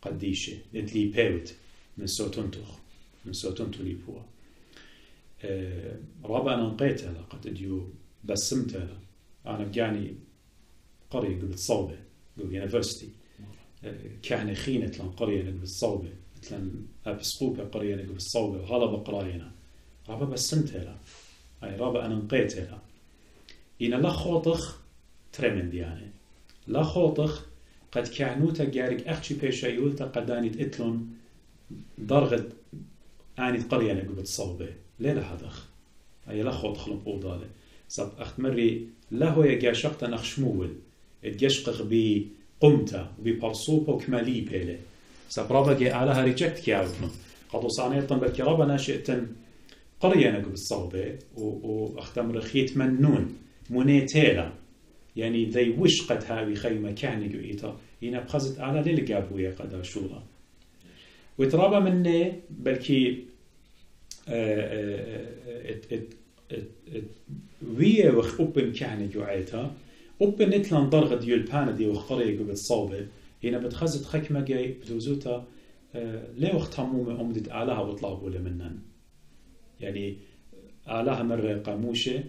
قديشة لي بيوت من صوتنتو لي بوا رابع أنا نقيتها لقد أديو بسمتها أنا بجاني قرية قبل صوبة قبل يونيفرسيتي كان خينة لان قرية قبل صوبة مثلا أبسقوبة قرية قبل صوبة وهلا بقراينا رابع بسمتها أي رابع أنا نقيتها إن لا خوطخ ترمن ديانة لا خوطخ قد كعنوتا جارك أختي بيشايولتا قداني تقتلون درغت آني قرية قبل صوبة ليه هذا أي لا خوطخ لنقول ذلك صب أختمري له يجاشقت نخشمول اتجشقق بقمته وببرصوبه وكمالي بيله صب رابا جي علىها ريجكت كياوتنا قطو صانيطا بالكرابة ناشئة قرية نقو بالصوبة وأختمر خيت منون منيتيلا يعني ذي وش قد هاوي خيمة كهني قويتا هنا بخزت على للقابوية قد أشولا وترابا مني بلكي ويا وخ أوبن كهني قويتا أوبن نتلان ضرغة ديول بانا دي وخرية قو بالصوبة هنا بتخزت خكمة جاي بتوزوتا ليه وقت همومة أمدت آلها وطلعوا لمنن يعني آلها مرة قاموشة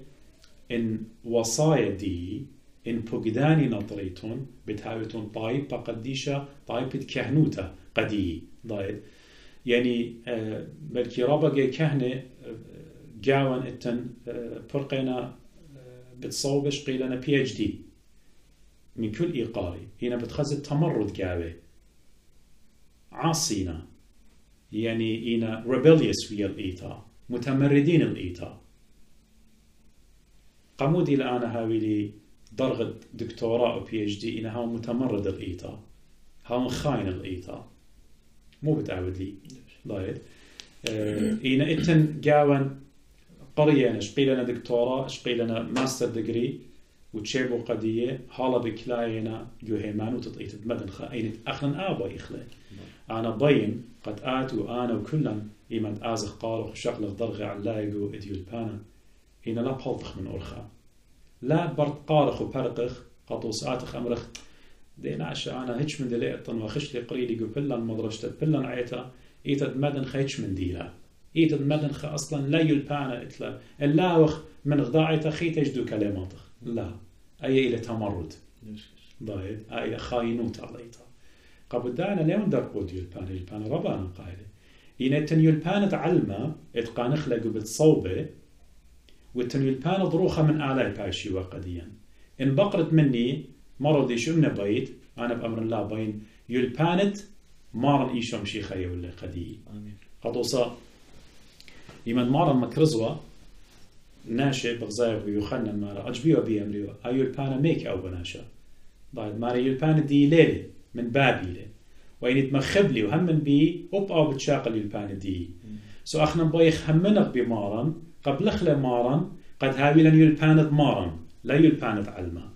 إن وصايا دي إن بقداني نطريتون بتهاوتون طايب قديشة طايب كهنوتا قدي ضايد يعني بلكي رابقة كهنة جاوان اتن فرقنا بتصوبش قيلنا PhD من كل إيقاري هنا بتخزت تمرد جاوه عاصينا يعني إنا rebellious ويا الإيتا متمردين الإيتا قمودي الآن هاويلي درجة دكتوراه أو PhD إنا هاو متمرد الإيتا هاو خاين الإيتا مو بتعود لي ضايد إنا إتن جاوان قرية نشقيلنا دكتوراه شقيلنا ماستر ديجري وتشيبو قضية حالا بكلاينا جوهيمانو تطيت بمدن خاينة أخلن آبا يخلق أنا ضين قد آتوا أنا وكلن إيمان آزخ قارخ وشغلق ضرغي علايقو إديو البانا إنا لا بحلطخ من أرخا لا برد قارخ وبرقخ قطوس آتخ أمرخ دينا عشا أنا هيتش من دليقتن وخش لي قريلي قو بلن مدرشت بلن عيتا إيتد مدن خيتش من ديلا إيتد مدن خ أصلا لا يلبانا إتلا اللاوخ من غضاعيتا خيت يجدو كلماتخ لا أي إلى تمرد ضايد أي خاينوت عليتا قبل دانا ليون درقود يلبان ربانا قايلة إن تن يلبان تعلمه إتقان خلقه بالصوبة وتن يلبان ضروخة من آلاء باشي وقديا إن بقرت مني مرضي شو من بيت أنا بأمر الله بين يلبانت مارن إيشو مشيخة ولا قدي قطوصا إيمان مارن مكرزوة ناشئ بغزايق ويخنن مارا أجبيو بيامريو أيو البانا ميك أو بناشا ضايد مارا يلبان دي ليلي من بابيله وين يتمخب لي وهم من بي أو بتشاقل يلبان دي سو أخنا بايخ همنك بمارن قبل خلا مارن قد هاويلا يلبانت مارن لا يلبانت علما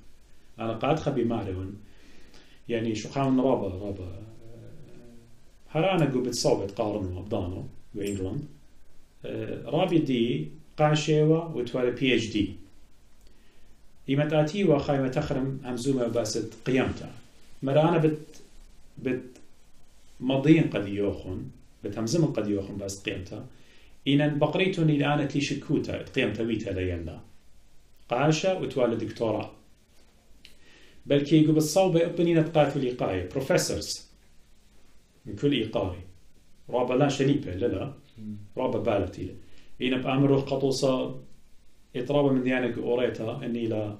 أنا قاد خبي مارون يعني شو خاون رابا هرانا قو بتصوبت قارنو أبدانو وإنجلند رابي دي قاشيوة وتوالي PhD إيمت آتي وخايمة تخرم همزومة باست قيامتا مرانا بت مضين قد يوخن بتهمزم قد يوخن باست قيامتا إن بقريتون الآن تلي شكوتا قيامتا ويتا ليلا قاشة وتوالي دكتوراه بلكي يقول بالصوبة أبنين تقاتل إيقاية بروفيسورز من كل إيقاري رابا لا شنيبة لا رابا بالتي إن بأمره قطوصة يترابى من ديانك أوريتا أني لا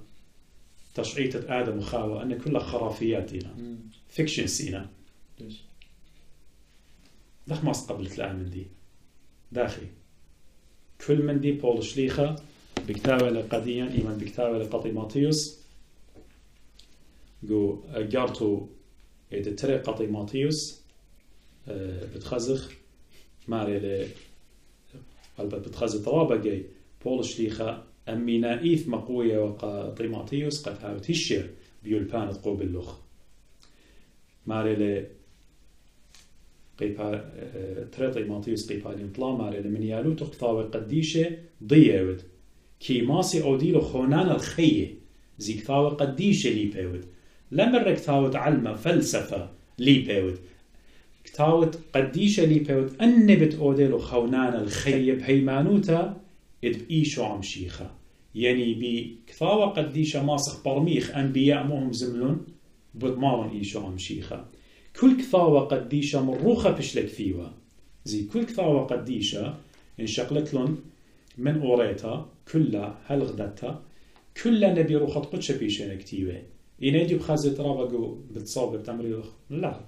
تشعيتة آدم وخاوة أن كلها خرافياتنا فيكشن سينا دخ ما قبلت الآن من دي داخي كل من دي بول شليخة بكتابة لقديا إيمان بكتابة لقطي ماتيوس جو جارتو إذا ترى قطي ماتيوس بتخزخ ماري ل البت بتخزخ طوابة جاي بول شليخة أمينا إيث مقوية وقطي ماتيوس قد هاو تشير بيولبان تقوب اللخ ماري ل قيبا ترى ماتيوس قيبا ينطلع ماري ل من يالو تقطاوة قديشة ضيعود كي ماسي أوديلو خونان الخية زي كتاوة قديشة لي بيود لما ركتاوة علمة فلسفة لي بيود كتاوة قديشة لي بيود أنبت أوديلو خونان الخية بهيمانوتا إيشو عم شيخة يعني بكتاوة قديشة ماسخ برميخ أنبياء موهم زملون بدمارن إيشو عم شيخة كل كتاوة قديشة مروخة بشلك فيها زي كل كتاوة قديشة انشقلت لهم من أوريتا كلها هالغدتها كلها نبي روخة قدش بيشين كتيبه إنادي بخازت رابقو بتصاب بتمريض لا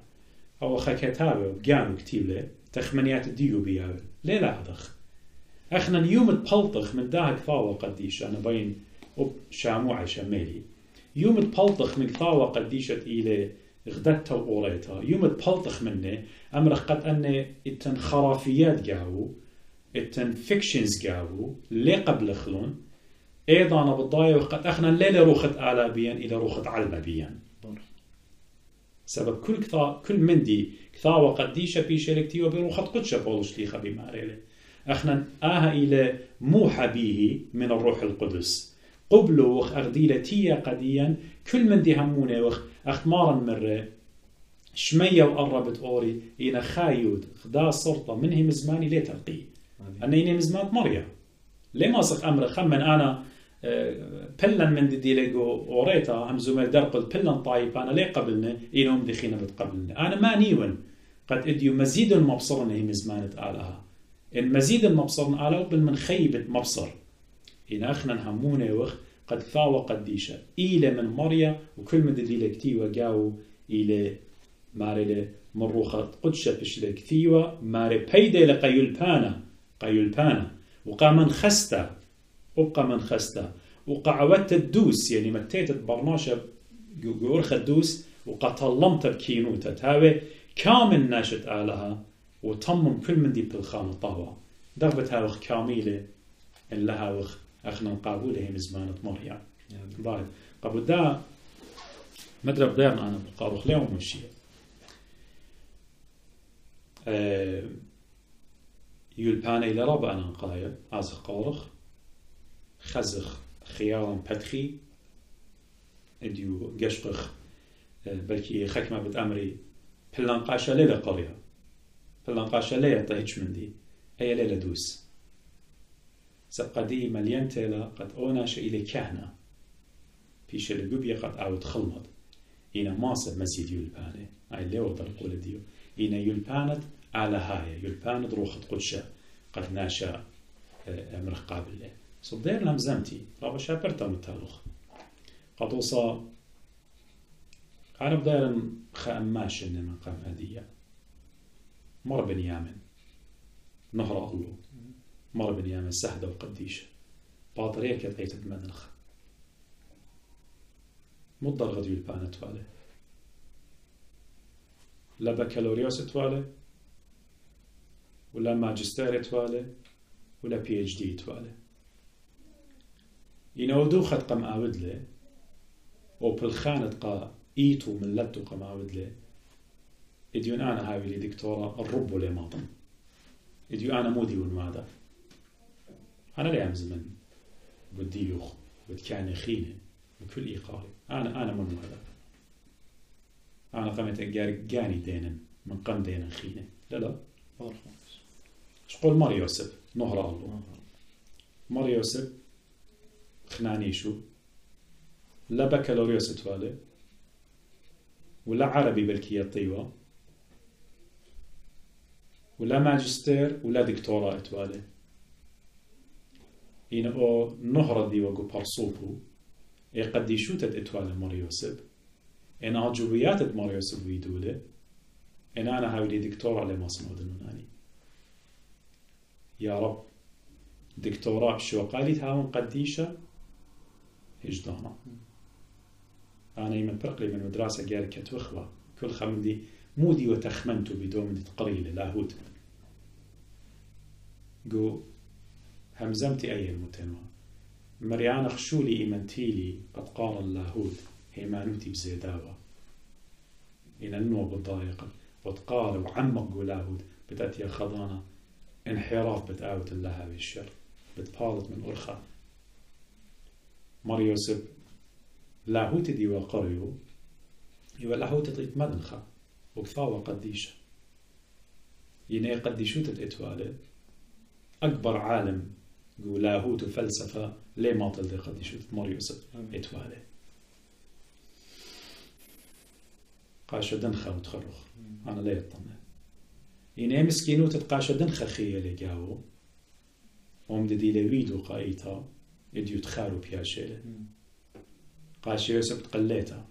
أو خكتابه وبقانو كتيبه تخمنيات ديو بياوه ليه لا هدخ أخنا نيوم تبلطخ من داها كثاوة قديش أنا بين وبشاموعة شمالي يوم تبلطخ من ثاوة قديشة إلى غدتها وقوريتها يوم تبلطخ منه أمرخ قد أن التن خرافيات قاو التن فيكشنز قاو لي قبل خلون أيضا بالضايا وقد أخنا لا روخت آلابيا إلى روخت علمبيا سبب كل مندي كثاوة قديشة بيشلكتي وبروخت قدشة بولوش ليخا بماريله أخنا إلى موحى به من الروح القدس قبله وخ أغديلتية قديا كل من دي همونه وخ أختمارا مرة شمية وقربت أوري إنا خايود خدا صرطة منهم مزماني ليه تلقي أنا إني مزمات مريا ليه ما صخ أمر خمن أنا بلن من دي ليجو أوريتا هم زميل درقل بلن طايب أنا ليه قبلنا إنهم دخينا بتقبلنا أنا ما نيون قد إديو مزيد المبصرن هي مزمانة آلها إن مزيد المبصرن آلها بالمن خيبة مبصر إن أخنا همونه وخ قد ثاوى قديشة إلى من مريا وكل من دليل كتي وجاو إلى ماري مروخة قدشة بشلة كتيوة ماري بيدة لقيلبانا وقا من خستا وقعوت الدوس يعني متيت برناشة جورخ الدوس وقا طلمت بكينوتة هاوي كامل ناشت آلها وتمم كل من دي بالخانة طاوة ضربتها وخ كاملة إن لها وخ أخنا نقابلها مزمانة مريم ضايد قبل دا مدرب ديرنا أنا بقاروخ ليوم مشي يلبان إلى ربع أنا نقايا عازخ قارخ خزخ خيارا بتخي اديو قشقخ بلكي خكمة بتأمري بلنقاشة ليلة قرية بلنقاشة ليلة طهيتش من دي هي ليلة دوس سقدي مليان تيلا قد أوناش إلي كهنة بيش الجوبية قد أعود خلمت إنا ماسة مسجد يلبانة أي اللي وضر قول ديو إنا يلبانت على هاي يلبانت روخت قدشة قد ناشا أمر قابل له صدير لمزمتي رابا شابرتا متالوخ قد وصا أنا بداير خأماش إن مقام هدية مر بن يامن نهر الله مر بن يامن سهدة وقديشة باطرية كتعيت بمدنخ مضر غديو البانة توالي لا بكالوريوس توالي ولا ماجستير توالي ولا بي اتش دي توالي ينودو خد قم آود له وبالخانة قا إيتو من لتو قم آود له إديون أنا هاوي لي دكتورة الرب لي ماطن إديو أنا مودي والمادة أنا لا يمزمن بديوخ بدكاني خينة بكل إيقاري أنا من هذا أنا قمت جاني دينا من قم دينا خينة لا شقول مار يوسف نهر الله مار يوسف خناني شو لا بكالوريوس توالي ولا عربي بالكية طيوة ولا ماجستير ولا دكتوراه توالي إن أو نهر دي وجو برصوبو قد يشوتت إتوالي مار يوسف إن عجوبيات مار يوسف ويدوله إن أنا هاولي دكتوراه لما صنودنوناني يا رب دكتوراه شو قالي تهاون قديشة هجدانا أنا يمن برقلي من مدرسة قال كتوخوة كل خمدي مودي وتخمنتو بدون تقريل لاهوت جو همزمتي أي المتنوى مريانا خشولي إيمانتيلي قد قال اللاهوت هيمانوتي بزيداوة إن النوع بالضايقة وتقال وعمق لاهوت بتأتي خضانة انحراف بتآوت الله بالشر بتبالط من أرخى مريوسب لاهوت دي وقريو يو لاهوت تطيت مدنخة وكفاوة قديشة ينهي قديشو تتأتوالي أكبر عالم جو لاهوت وفلسفة ليه ما تلدي قديشو مريوسب اتوالي قاشة دنخة وتخرخ أنا لا يطمع ينهي مسكينو تتقاشة دنخة خيالي جاو ومددي لويدو قايتا يديو تخارو بياشيله قاشة يوسف تقليتا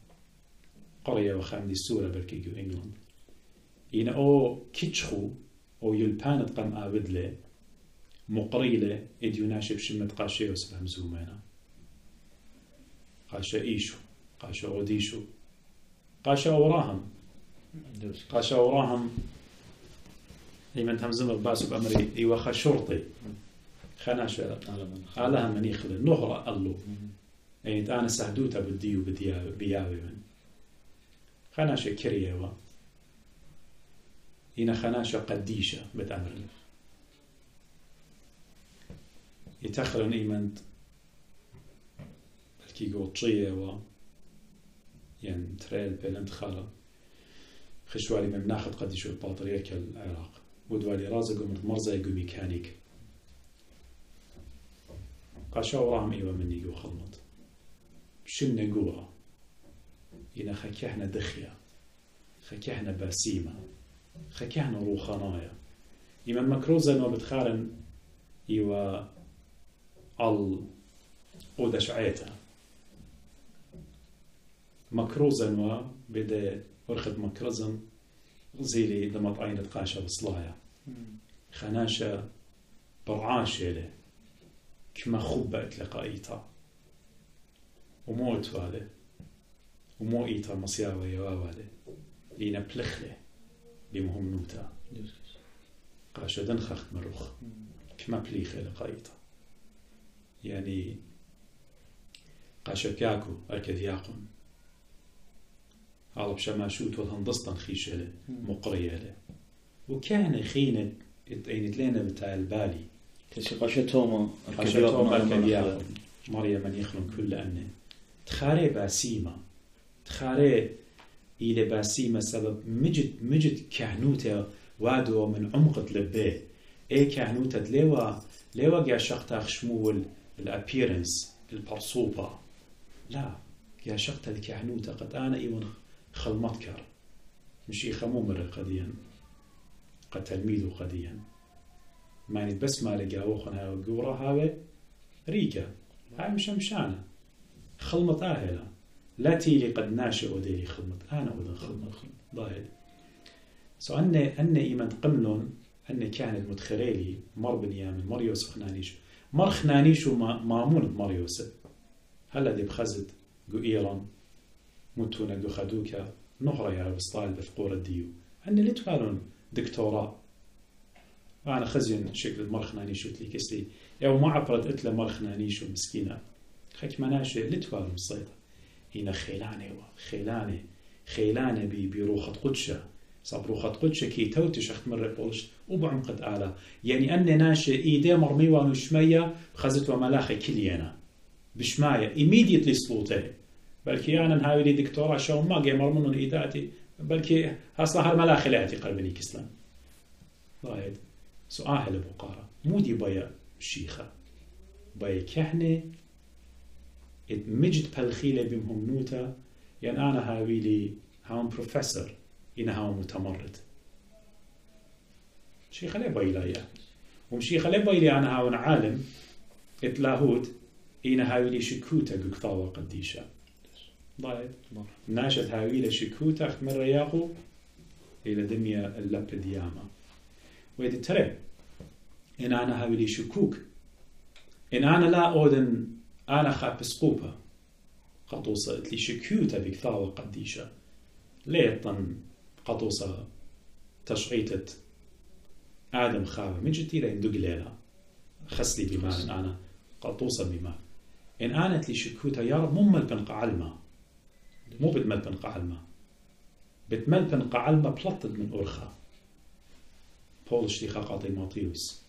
قرية وخامدي السورة بركي جو إنجلند إن أو كيتشخو أو يلبانت قم آبدله مقريلة إديو ناشب شمت قاشة يوسف همزومانا قاشا إيشو قاشا أوديشو قاشا أوراهم قاشا أوراهم إيمن همزم الباس بأمري إيوخا شرطي خناشا على من يخلي نغرى الله يعني أنا سهدوتا بديو بياوي من خناشا كريوا هنا خناشا قديشة بتأمر يتخلن إيمن بلكي قوطية و يعني تريل بلند خالا خشوالي من ناخد قديشو الباطريركا العراق ودوالي رازق ومرزا يقو ميكانيك قاشا وراهم إيوه مني قو خلمت شن قوة إنا خكيحنا دخيا خكيحنا باسيمة خكيحنا روخانايا إيمان مكروزا نو بتخارن إيوه أودش عيتا مكروزا نو بدا ورخد مكرزن زيلي دمط عينة قاشا بصلايا خناشا برعاشة له كما خبأت لقائيتا ومو اتواله ومو ايتا مصياوة يواواله لينا بلخله بمهم نوتا قاشا دنخخت مروخ كما بليخه لقائيتا يعني قاشا كاكو أركض ياقون على بشماشوت والهندسطن خيشه له مقرية له وكان خينة اتأينت لنا بتاع البالي قاشا توما أركض ياقون مريم من يخلون كل أنه تخاري باسيمة تخاري إلى باسيمة سبب مجد كهنوته وادو من عمق لبه كهنوته ليوا جا شقتا خشمول الابيرنس البرصوبة لا جا شقتا الكهنوته قد أنا إيون خلمتكر مش يخمومر قديا قد تلميذ قديا ماني بس ما لقاوخن هاو قورة هاوي ريكا هاي مشانه خلمت آهلة لا تيلي قد ناشئ وديلي خلمت أنا أودن خلمت ضايد أن إيمان قملون أن كانت متخريلي مر بنيامن مريوس خنانيش مر خنانيش ومامون مريوس هلا دي بخزد قو إيران متونا قو خدوكا نهرة يا بسطال بثقور الديو أن اللي تفعلون دكتوراه وأنا خزين شكل مر خنانيش وتلي كسلي أو ما عبرت إتلا مر خنانيش ومسكينة خك مناشئ لتوالم الصيدة هنا خيلانة بروخة قدشة صاب روخة قدشة كي توتش أخت مرة بولش وبعمقت آلة يعني أن ناشئ إيدي مرميوان وشمية خزت وملاخي كليانا بشماية immediately صلوته بلكي أنا هاوي لي دكتورة شو ما جي مرمون إيداتي بلكي أصلا هالملاخي لاتي قلبني كسلان ضايد سؤال البقارة مودي بيا شيخة بيا كهنة مجد بالخيلة بمهم نوتا يعني أنا هاوي لي هاون بروفيسور إن هاون متمرد شيخ لي بايلا ومشيخ لي بايلي أنا هاون عالم إتلاهود إن هاوي لي شكوتا قطاوة قديشة ضايد ناشد هاوي لي شكوتا أخت مرة ياقو إلى دمية اللب دياما ويدي ترى إن أنا هاوي لي شكوك إن أنا لا أودن أنا خاب سقوبة قطوسة لي شكوتا بكثاوة قديشة ليطن قطوسة تشعيتة آدم خابة من جتيرة يندق ليلة خسلي بمال أنا قطوسة بمال إن أنا لي شكوتا يا رب ممل بنقع علمة مو بتمل بنقع علمة بتمل بنقع علمة بلطت من أرخا بولش لي خاقاطي ماطيوس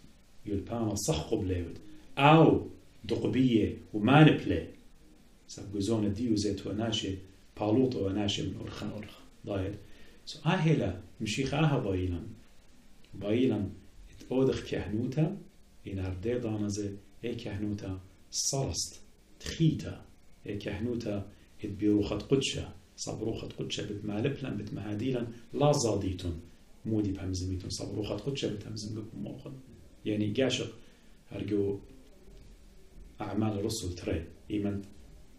يلبانا صخو بليود أو دقبية ومانبلة سبقوا زون ديو زيت وناشي بالوطو وناشي من أرخا ضايد أهلا مشيخاها بايلا اتقودخ كهنوتا إن هردي دانزي كهنوتا صرست تخيتا كهنوتا اتبيروخة قدشة صبروخة قدشة بتمالبلا بتمهاديلا لا زاديتون مودي بهمزميتون صبروخة قدشة بتهمزم لكم موخن يعني قاشق هرقو أعمال الرسل ترى إيمان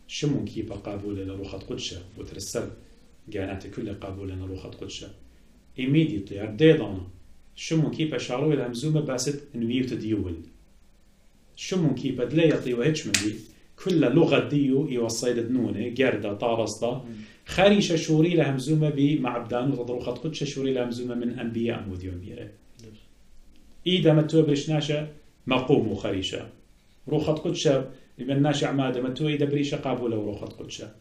شمون كيبا قابولة لروخة قدشة وترسل قانات كل قابولة لروخة قدشة immediately أرديضانا شمون كيبا شعروا الهمزومة باست انويو تديول شمون كيبا دليطي وهجمدي كل لغة ديو يوصيد دنونة جردة طارسطة خاريشة شوري لها مزومة بمعبدان وتضروخة قدشة شوري لها مزومة من أنبياء موديون بيره إيدا متو برشناشة مقوم وخريشة روخة قدشة من ناشا عمادة متو إيدا بريشة قابولة وروخة قدشة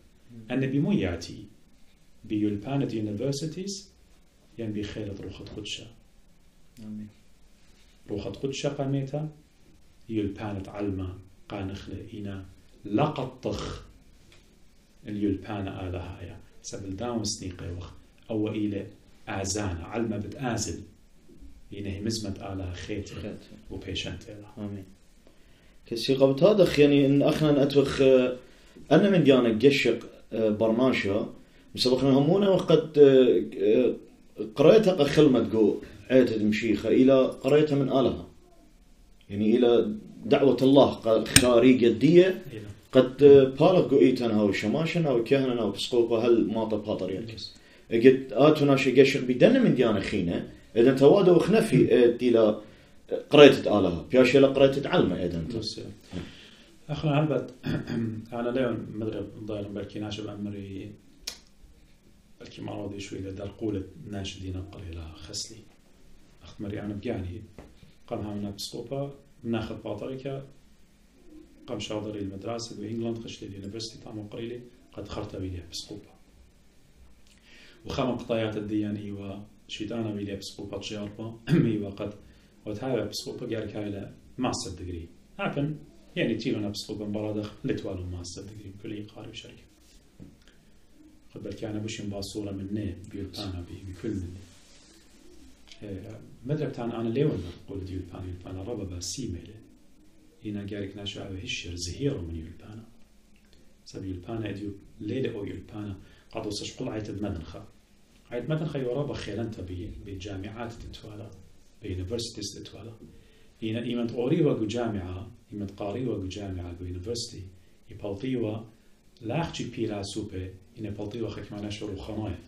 النبي مو ياتي بيولبانة يونيفرسيتيز يعني بخيلة روخة قدشة روخة قدشة قامتها يولبانة علمة قانخلة إينا لقد طخ اليولبانة آلها هيا سبل داون سنيقة وخ أو إلى آزانة علمة بتآزل إنه مزمة آلها خيت وبيشنت لها آمين كسي قبط هذا يعني إن أخنا أتوخ أنا من ديانا قشق برماشة مسبقنا همونا وقد قرأتها خلمة جو عيتة مشيخة إلى قرأتها من آلها يعني إلى دعوة الله خارج الدية قد بالغ جو إيتنا أو شماشنا أو كهننا أو بسقوقه هل ما طباطر يلكس قد آتونا شي قشق بدنا من ديانا خينا إذا توادوا وخنفي إلى قرأت آلها بياشي لقرأت علمة إذا أخنا هلبت أنا اليوم مدرب ضاير بركي ناشب أمري بركي ما راضي شوي إذا دار قولة ناشدين قليلا خسلي أخت مري أنا بجاني قام هامنا بسقوبة بناخذ باطريكا قام شاضري المدرسة بإنجلند خش لي اليونيفرسيتي طعم قريلي قد خرت بيلي بسقوبة وخام قطايات الدياني وشيطانا بيلي بسقوبة شياربا وقد وتهاوى بسقوبة قال كايلا ماستر ديجري هابن يعني تيلونا بسقوبة مبارادخ لتوالو ماستر ديجري بكل قارب شركة قد بالك أنا بشين باصورة من نيم بيولبانا بكل من مدرب تان أنا ليون قول يولبانا ربا سيميلي هنا جارك ناشا أو هشر زهيرو من يولبانا سبي يولبانا أديو ليلة أو يولبانا قد وصشقل عيد مدنخة عيد مدنخة يورابا خيلانتا بجامعات تتوالا بيونيفرسيتيز تتوالا هنا إيمت أوريوا جامعة إيمت قاريوا جامعة بيونيفرسيتي يبالطيوا لاخشي بيلا سوبي هنا بالطيوا خكمانا شروع خنايا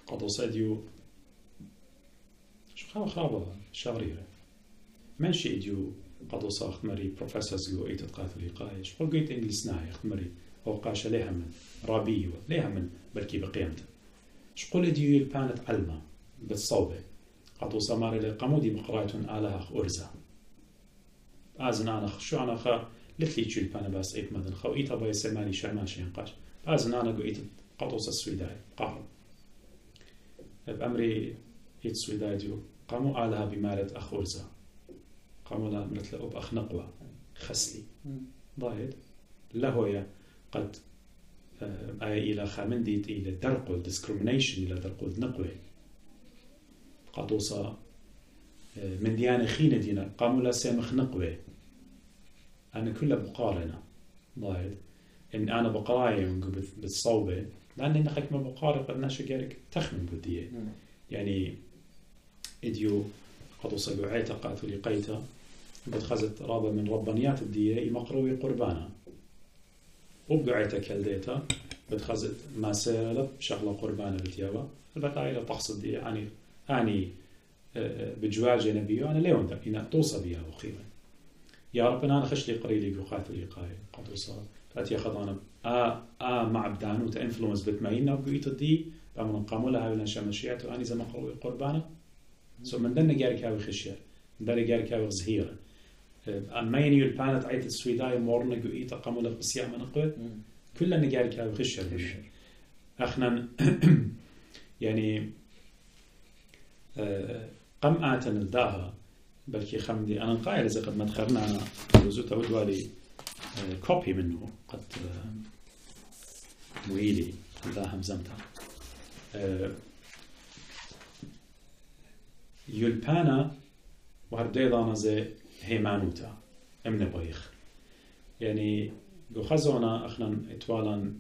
قد وصديو شو خرابة شغريرة منشي إديو قد وصاخت مري بروفيسورز جو إيتت قاتل يقايش قل قيت إنجلس ناي أخت مري أو قاشة ليها من رابيو ليها من بلكي بقيمته شقول إديو يلبانت علمة بالصوبة قد وصا ماري لقمودي بقرايتون آلها أرزا آزن أنا شو أنا خا لثلي تشيل بانا باس إيت مدن خو إيتا باي سمالي شعمان شينقاش آزن أنا جو إيتت قد وصا السويداي قارب بأمري إيت سويداي ديو قاموا آلها بمالة أخ أرزا قاموا لها مثل أب أخ نقوة خسلي ضايد لهويا قد أي إلى خامنديت إلى درقل discrimination إلى درقل نقوة قد وصا من ديانة خينة دينا قاموا لا سامخ نقوة أنا كلها مقارنة ضايد إن أنا بقراية بالصوبة لأن إن حكمة مقارنة قد ناشا جارك تخمن بديه يعني إديو قد وصلوا عيتا قاتل قيتا بتخزت رابع من ربانيات الدية مقروي قربانا وبقعيتا كالديتا بتخزت ما سيرلب شغلة قربانا بتيابا البتاعي تقصد دي يعني بجواج نبيه أنا ليون ذا إن توصى بيها وخيرا يا رب أنا خش لي قريلي وقاتل قاي قد وصل فأتي خضانا مع بدانو تإنفلونس بتماينا وبقيت دي بأمر قاموا لها ولا شمشيات وأني زي مقروي قربانا سو من دنا جارك هاوي خشير من دنا جارك هاوي زهيرة أما يعني يلبانت عيت السويداي مورنا جوئيتا قاموا لها بسيا من قوة كلنا جارك هاوي خشير أخنا يعني قم آتن الداها بلكي خمدي أنا قايل إذا قد مدخلنا أنا وزوت أودوالي كوبي منه قد مويلي الداها مزمتها يلبانا وهرديضانا زي هيمانوتا امن بايخ يعني جو خزونا اخنا اتوالا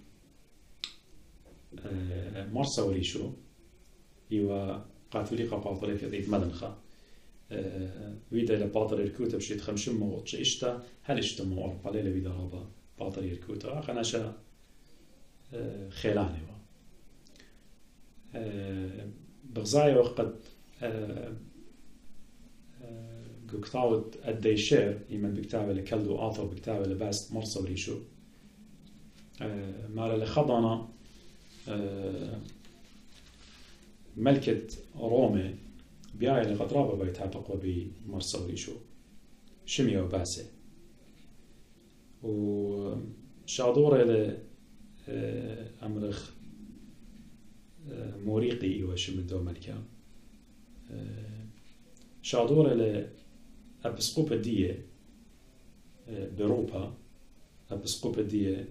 مرسا وليشو يوا قاتوليقا باطري في ذيت مدنخا ويدا إلى باطري الكوتا بشيت خمشم وطش إشتا هل إشتا مو أربا ليلة ويدا رابا باطري الكوتا أخنا شا خيلاني بغزايا وقد كتاوت أدي شير يمن بكتابة لكلدو آثر بكتابة لباست مرصة وريشو مالا لخضنا ملكة رومي بياي لغدرابة بيتها بقوى بمرصة وريشو شمية وباسة وشادورة لأمرخ موريقي وشمدو ملكة شادورة لأبسقوبة دية بروبا أبسقوبة دية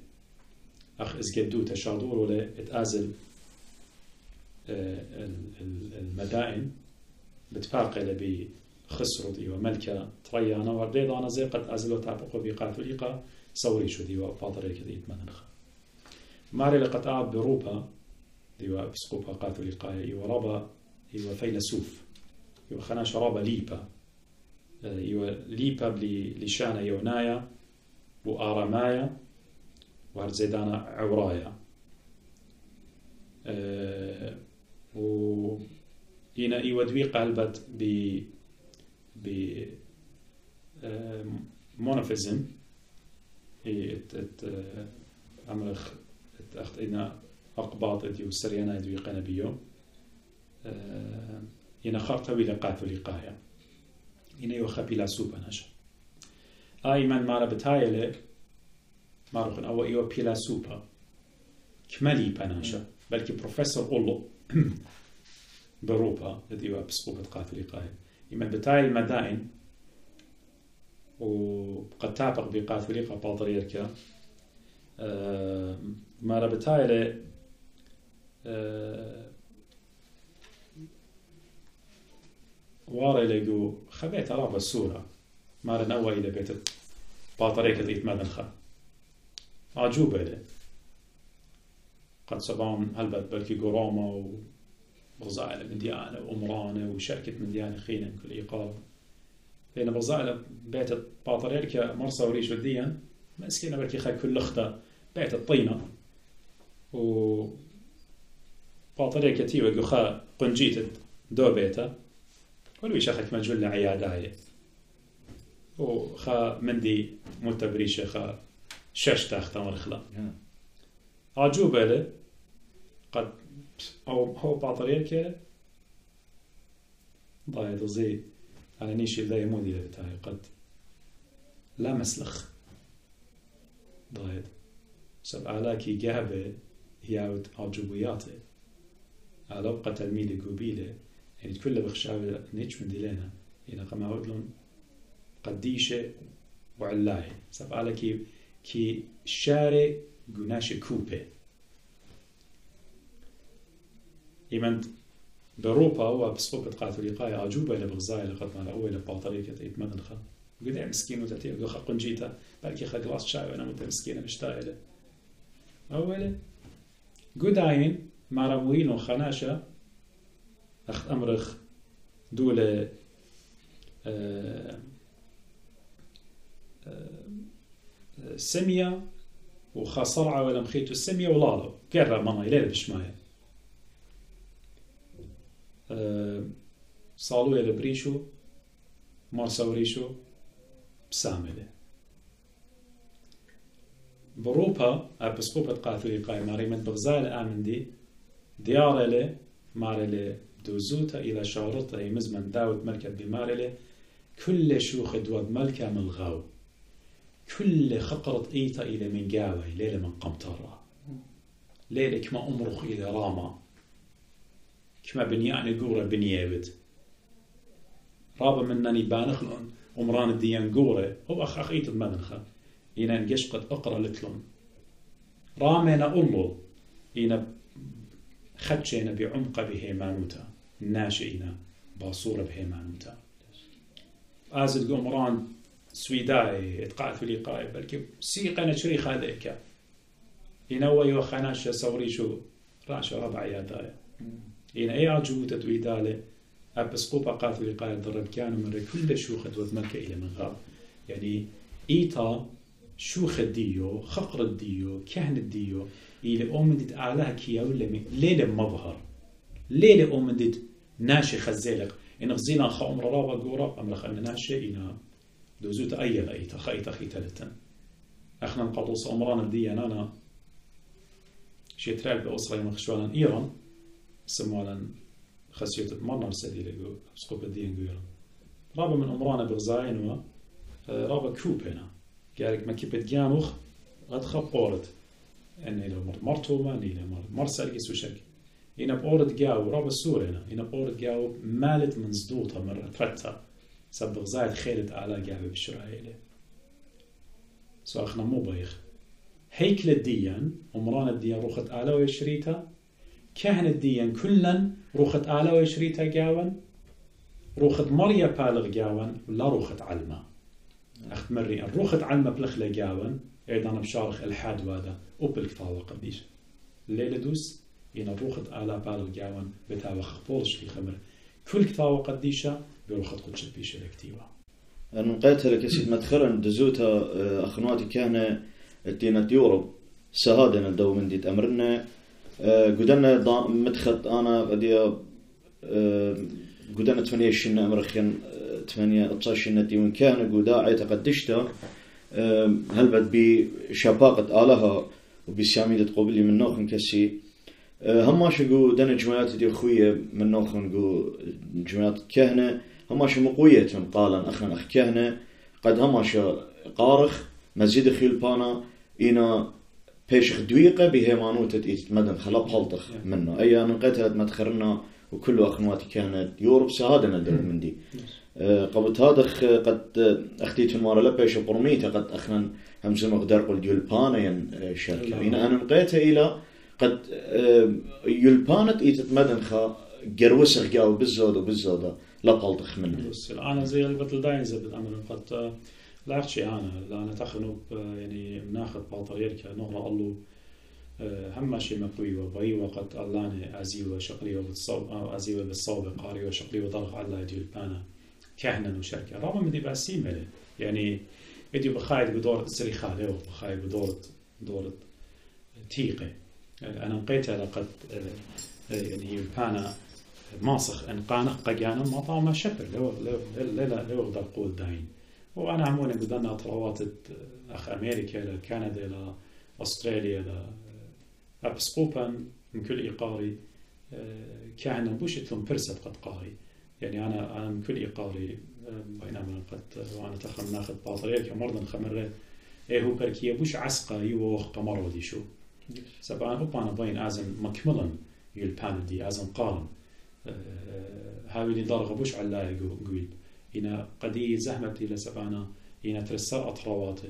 أخ إزجدو تشادورة لإتآزل المدائن بتفاقل بخسرو دي وملكة طريانة ورديضانا زي قد أزلو تابقو بقاتوليقا صوري شو دي وفاضري كذي يتمنخ ماري لقد أعب بروبا دي وأبسقوبة قاتوليقا ورابا يو فيلسوف يو خناش رابا ليبا يو ليبا لشانة يونايا وآرامايا وهرزيدانا عورايا و هنا يودوي قلبت ب مونوفيزم أمرخ أخذنا أقباط ديو سريانا ديو قنبيو هنا خرطوي لقاتو لقايا هنا يوخبي لا سوبا نشا من مارا بتايلة مارخن أو إيو بيلا سوبا كمالي بناشا بلكي بروفيسور أولو بروبا ديو بسقوبة قاتو لقايا من بتايل المدائن وقد تابق بقاتو لقا بالضريركا مارا بتايلة واري لقو خبيت رابا السورة مارا نوى إلى بيت باطريكة يتمدن خا عجوبة له قد سبان هلبت بلكي قراما وبغزائل منديانة وأمرانة وشركة منديانة خينا كل إيقاب لأن بغزائل بيت باطريكة مرسى وريش وديا مسكينة بلكي خا كل لخطة بيت الطينة و باطريكة تيوى قخا قنجيت دو بيتا ولو يشخك مجول لعياداية وخا مندي متبريشة خا شاشتا اختمر خلا عجوبة له قد أو هو باطريكة ضايد زي على نيشي لا يمودي لبتاعي قد لا مسلخ ضايد سب علاكي جابة هي عجوبياته على وقت تلميذ قبيلة يعني كل بخشاوي نيتش من ديلنا هنا قام أقولون قديشة وعلاية سب على كي شارع جناش كوبة يمن بروبا وبسقوبة قاتل لقاية عجوبة لبغزاية لقد ما رأوه لباطريكة يتمدن خا وقدع مسكين وتأتيه خا قنجيتا بلكي خا قلاص شاي وأنا متمسكينة مشتاقة له أولا قدعين ما رأوهين وخناشة أخذ أمرخ دولة سمية وخاصرعة ولا مخيتو السمية ولالو قرر ماما يليل بشماية صالو يلي بريشو مرسو ريشو بساملة بروبا بسقوبة قاتلي قاي ماري من بغزال آمن دي ديارة ماري لي دوزوتا إلى شارطة مزمن داود ملكة بماري لي كل شوخ دواد ملكة من الغاو كل خقرت إيتا إلى من قاوي ليلة من قمطرة ليلة كما أمرخ إلى راما كما بنيان قورة بنيابت رابا منني بانخلون أمران الديان قورة هو أخ إيتا المدنخة إنا نقش قد أقرأ لكلون رامينا أولو إنا خدشينا بعمق بهيمانوتا ناشئنا باصورة بهيمانوتا آزد قمران سويداي اتقاعد في لقاء بلكي سيقنا شريخ هذا إكا ينوي وخناش سوري شو راشو ربع يدايا إنا أي عجوة تدويدالي أبسقوبة قاعد في لقاء الضرب كانوا من كل شوخة وذملك إلى من غاب يعني إيتا شوخ ديو خقر ديو كهن ديو إلى أمدت أعلاها كيا ولا ليلة مظهر ليلة أمدت ناشي خزيلق إن غزينا خا أمر رابا جورا أمر خلنا ناشئ إنا دوزوت أي لأيت خايت أخي تلتن أخنا نقطوس أمران الديان أنا شيترال بأسرة مخشوانا إيران سموالا خسيت مرنا رسالي لجو سقوط الدين جويران رابا من أمرانا بغزاين و رابا كوب هنا قالك ما كيبت جانوخ قد خبورت أني لو مرتو ما نيل مرسل جسوا شك هنا بورد جاو رابا السور هنا بورد جاو مالت من صدوطها مرة فتها سبب غزايد خيلت على جابه بالشرائيله سو أخنا مو بايخ هيكل الديان أمران الديان روخت آلا ويشريتا كهن الديان كلن روخت آلا ويشريتا جاون روخت مريا بالغ جاون ولا روخت علمة أخت مري روخت علمة بلخلة جاون أيضا بشارخ الحاد وادا وبالكتاوة قديش الليلة دوس إن روخت آلا بالغ جاون بتاوخ بولش في خمر كل كتاوة قديشة بروخت قدش بيش الكتيوة أنا نقيتها لك سيد مدخلا دزوتا أخنواتي كان الدينة يوروب سهادنا دو من ديت أمرنا قدنا مدخل أنا بدي قدنا 8 شنة أمريكان 18 ديون كان قدا عتقدشته هل بد بشباقة آلها وبسياميدة قبلي من نوخن كسي هماش قو دنا جماعات دي خوية من نوخن قو جماعات كهنة هماش مقوية قالا أخنا أخ كهنة قد هماش قارخ مزيد خيل بانا إنا بيشخ دويقة بهيمانوتة إيت مدن خلاب هلطخ منه أي أنا قتلت مدخرنا وكل أخواتي كانت يوروب سهادنا دو من دي قبل هذا قد أختيت المارة لبيش برميته قد أخنا همزة مقدار قل يلبانا ين شركة إنا أنا نقيتها إلى قد يلبانت إيت مدن خا جروسخ جاو بالزودة لا قلطخ منه بس أنا زي البطل داين زي بالأمر قد لا أخشي أنا تخنوب يعني ناخذ باطريرك نغرى الله هم شيء مقوي وباي وقت اللاني أزيوة شقلي وبالصوب أزيوة بالصوب قاري وشقلي وضرخ على يدي البانا كهنا وشركة رغم من دي باسيم له يعني يدي بخايد بدورة السريخالة وبخايد بدورة تيقة أنا نقيتها لقد يعني البانا ماسخ إن قانق قجانا ما طعم شكر لو يقدر قول داين وأنا عمونا بدنا طلوات أخ أمريكا لكندا لأستراليا لأبسقوبا من كل إيقاري كأنهم بوشتهم برسد قد قاري يعني أنا من كل إيقاري بينما قد وأنا تخم ناخذ باطريرك مرضا خمرة هو بركية بوش عسقا يوخ قمر ودي شو سبعان أبانا بين أزم مكملا يلبان دي أزم قارن هاوي اللي ضرغ بوش على يقول إنا قدي زحمتي لسبعنا إنا ترسل أطرواته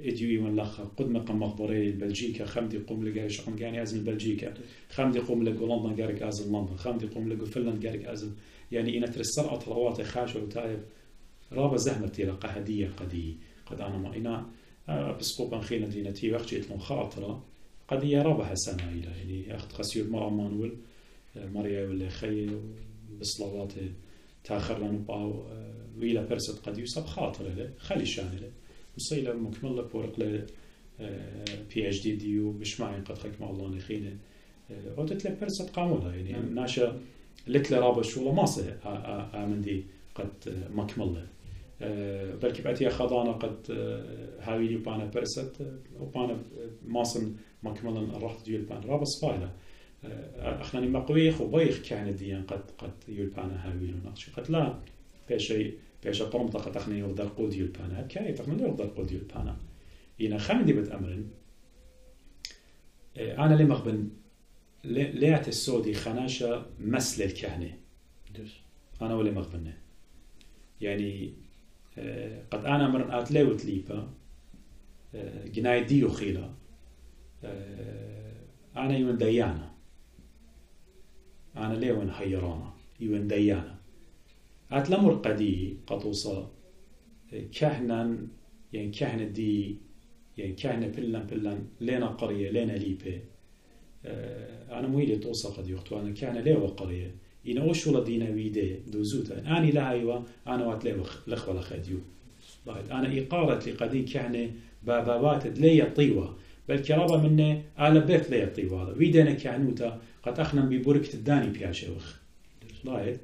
إديوي من لخا قد مقام مخبري بلجيكا خمدي قوم لقى شقم يعني أزم بلجيكا خمدي قوم لقى لندن قارك أزم لندن خمدي قوم لقى فنلند قارك أزم يعني إنا ترسل أطرواته خاشة وتايب رابا زحمتي لقى هدية قد أنا ما إنا بسقوبا خينا دينتي وقت يتلون خاطرة قدية رابا حسنا إلى يعني أخذ خسير مرة مانول مريا ولا خي بصلواته تاخر لنا باو ويلا برسد قد يصاب خاطر له خلي شان له وصيله مكمل لك ورق له بي اتش دي ومش معي قد خك مع الله نخينه وقت له برسد قامولها يعني ناشا لك له رابط شو ما صه من دي قد مكمل له بلكي بعتي خضانه قد هاوي لي بانا برسد وبانا ماصن مكملا راح ديال بان رابط فايله أخناني مقويخ وبايخ كان الديان قد يلبانا هاويل ونقش قد لا بيش قرمطة قد أخناني يغدر قود يلبانا كاي تخناني يغدر قود يلبانا إنا خامدي بتأمرن أنا لي مغبن ليعت السودي خناشة مسل الكهنة أنا ولي مغبنه يعني قد أنا مرن أتلي وتليبا جناي ديو خيلا أنا يوان ديانا أنا ليوان حيرانا يوان ديانا أتلمر قدي قطوصة كهنا يعني كهنة دي يعني كهنة بلن لينا قرية لينا ليبة أنا مويلي توصى قد يختو أنا كهنة ليوا قرية إن أوشولا دينا ويدي دوزوتا أني لها أيوة أنا واتلي لخ ولا خديو أنا إقارة لقدي كهنة بابات لي طيوة بل كرابة منه على بيت لي طيوة ويدنا كهنوتا قد أخنا ببورك تداني بياشوخ لاحظ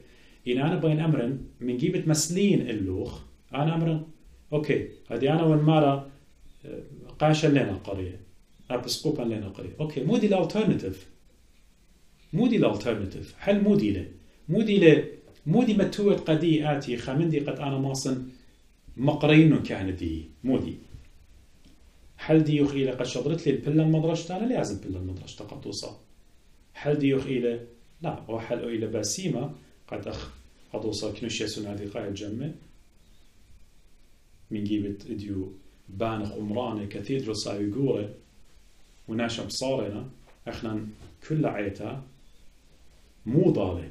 إن أنا بين أمرن من جيبت مسلين اللوخ أنا أمرن أوكي هذه أنا والمارة قاشا لنا قرية أبسقوبا لنا قرية أوكي مودي الالترناتيف مودي الالترناتيف حل مودي متوت قدي آتي خمندي قد أنا ماصن مقرين كان دي مودي حل دي يخيله قد شضرت لي البلة المدرجة أنا لازم بلة المدرجة قد توصل حل دي يخيله لا وحل إلى باسيمة قد توصل كنوشيا سنادي قايد جمع من جيبت إديو بانخ عمراني كثيدرو ساوي قوري وناشم صارنا احنا كل عيتا مو ضالي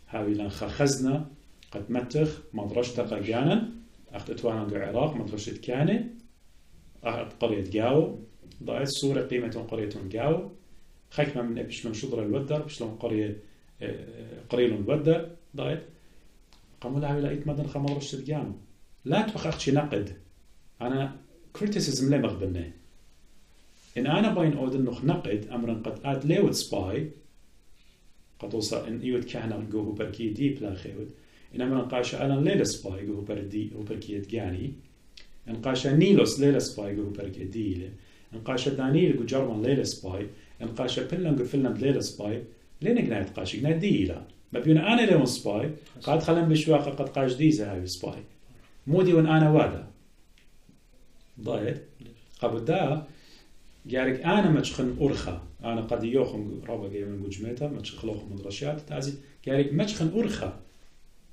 هاوي لان خزنا قد متخ مدرجة قاقانا اخت اتوانا دو عراق مدرجة كاني اخت قرية جاو ضايت صورة قيمة قرية جاو خايكما من ابش من شضر الودر بشلون قرية قريل الودر ضايت قاموا لها لقيت مدن مدرجة جانو لا تبخخشي نقد أنا كريتيسيزم ليه مغبنه إن أنا باين أودن نخ نقد أمرا قد آد ليود سباي قد وصل إن يود كهنا جوه بركي دي بلا خيود إن أمرا قاشا ألان ليلة سباي جوه بردي هو بركي جاني إن قاشا نيلوس ليلة سباي جوه بركي ديله إن قاشا دانيل جو جرمان ليلة سباي إن قاشا فنلند جو فنلند ليلة سباي لين جنايت قاشي جنايت ديله ما بينا أنا ليون سباي قد خلنا بشواقة قد قاش ديزة هاي سباي مودي وان أنا وادا ضايت قبل دا جارك أنا متشخن أرخا أنا قد يوخم رابع جاي من جمعته متشخلوخ من رشيات تعزي جارك متشخن أرخا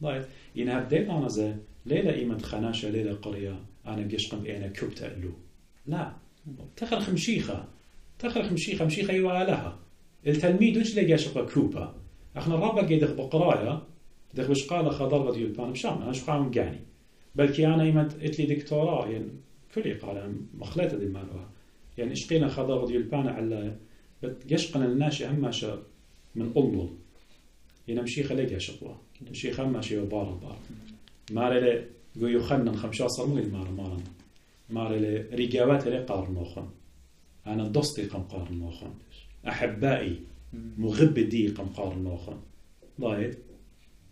ضايت إنها بديت أنا زي ليلة إيمن خناشة ليلة قرية أنا جشقن بأنا كوبت ألو لا تخرخ مشيخة يوالها التلميذ وش لقى شقة كوبا احنا الرابع جاي دخل بقراية دخل وش قال خضر غدي البان بشام أنا شو قام جاني بلكي أنا إيمت إتلي دكتوراه يعني كل قال مخلطة دي مالوها يعني إشقينا خضر غدي البان على بتجشقنا الناشي هماشة من أمضل يعني مشيخة لقى شقوة مشيخة هماشة وبار مارلي جو يخنن 15 مول مارلي رجاوات لي قارن نوخن أنا دوستي قم قارن نوخن أحبائي مغب دي قم قارن نوخن ضايد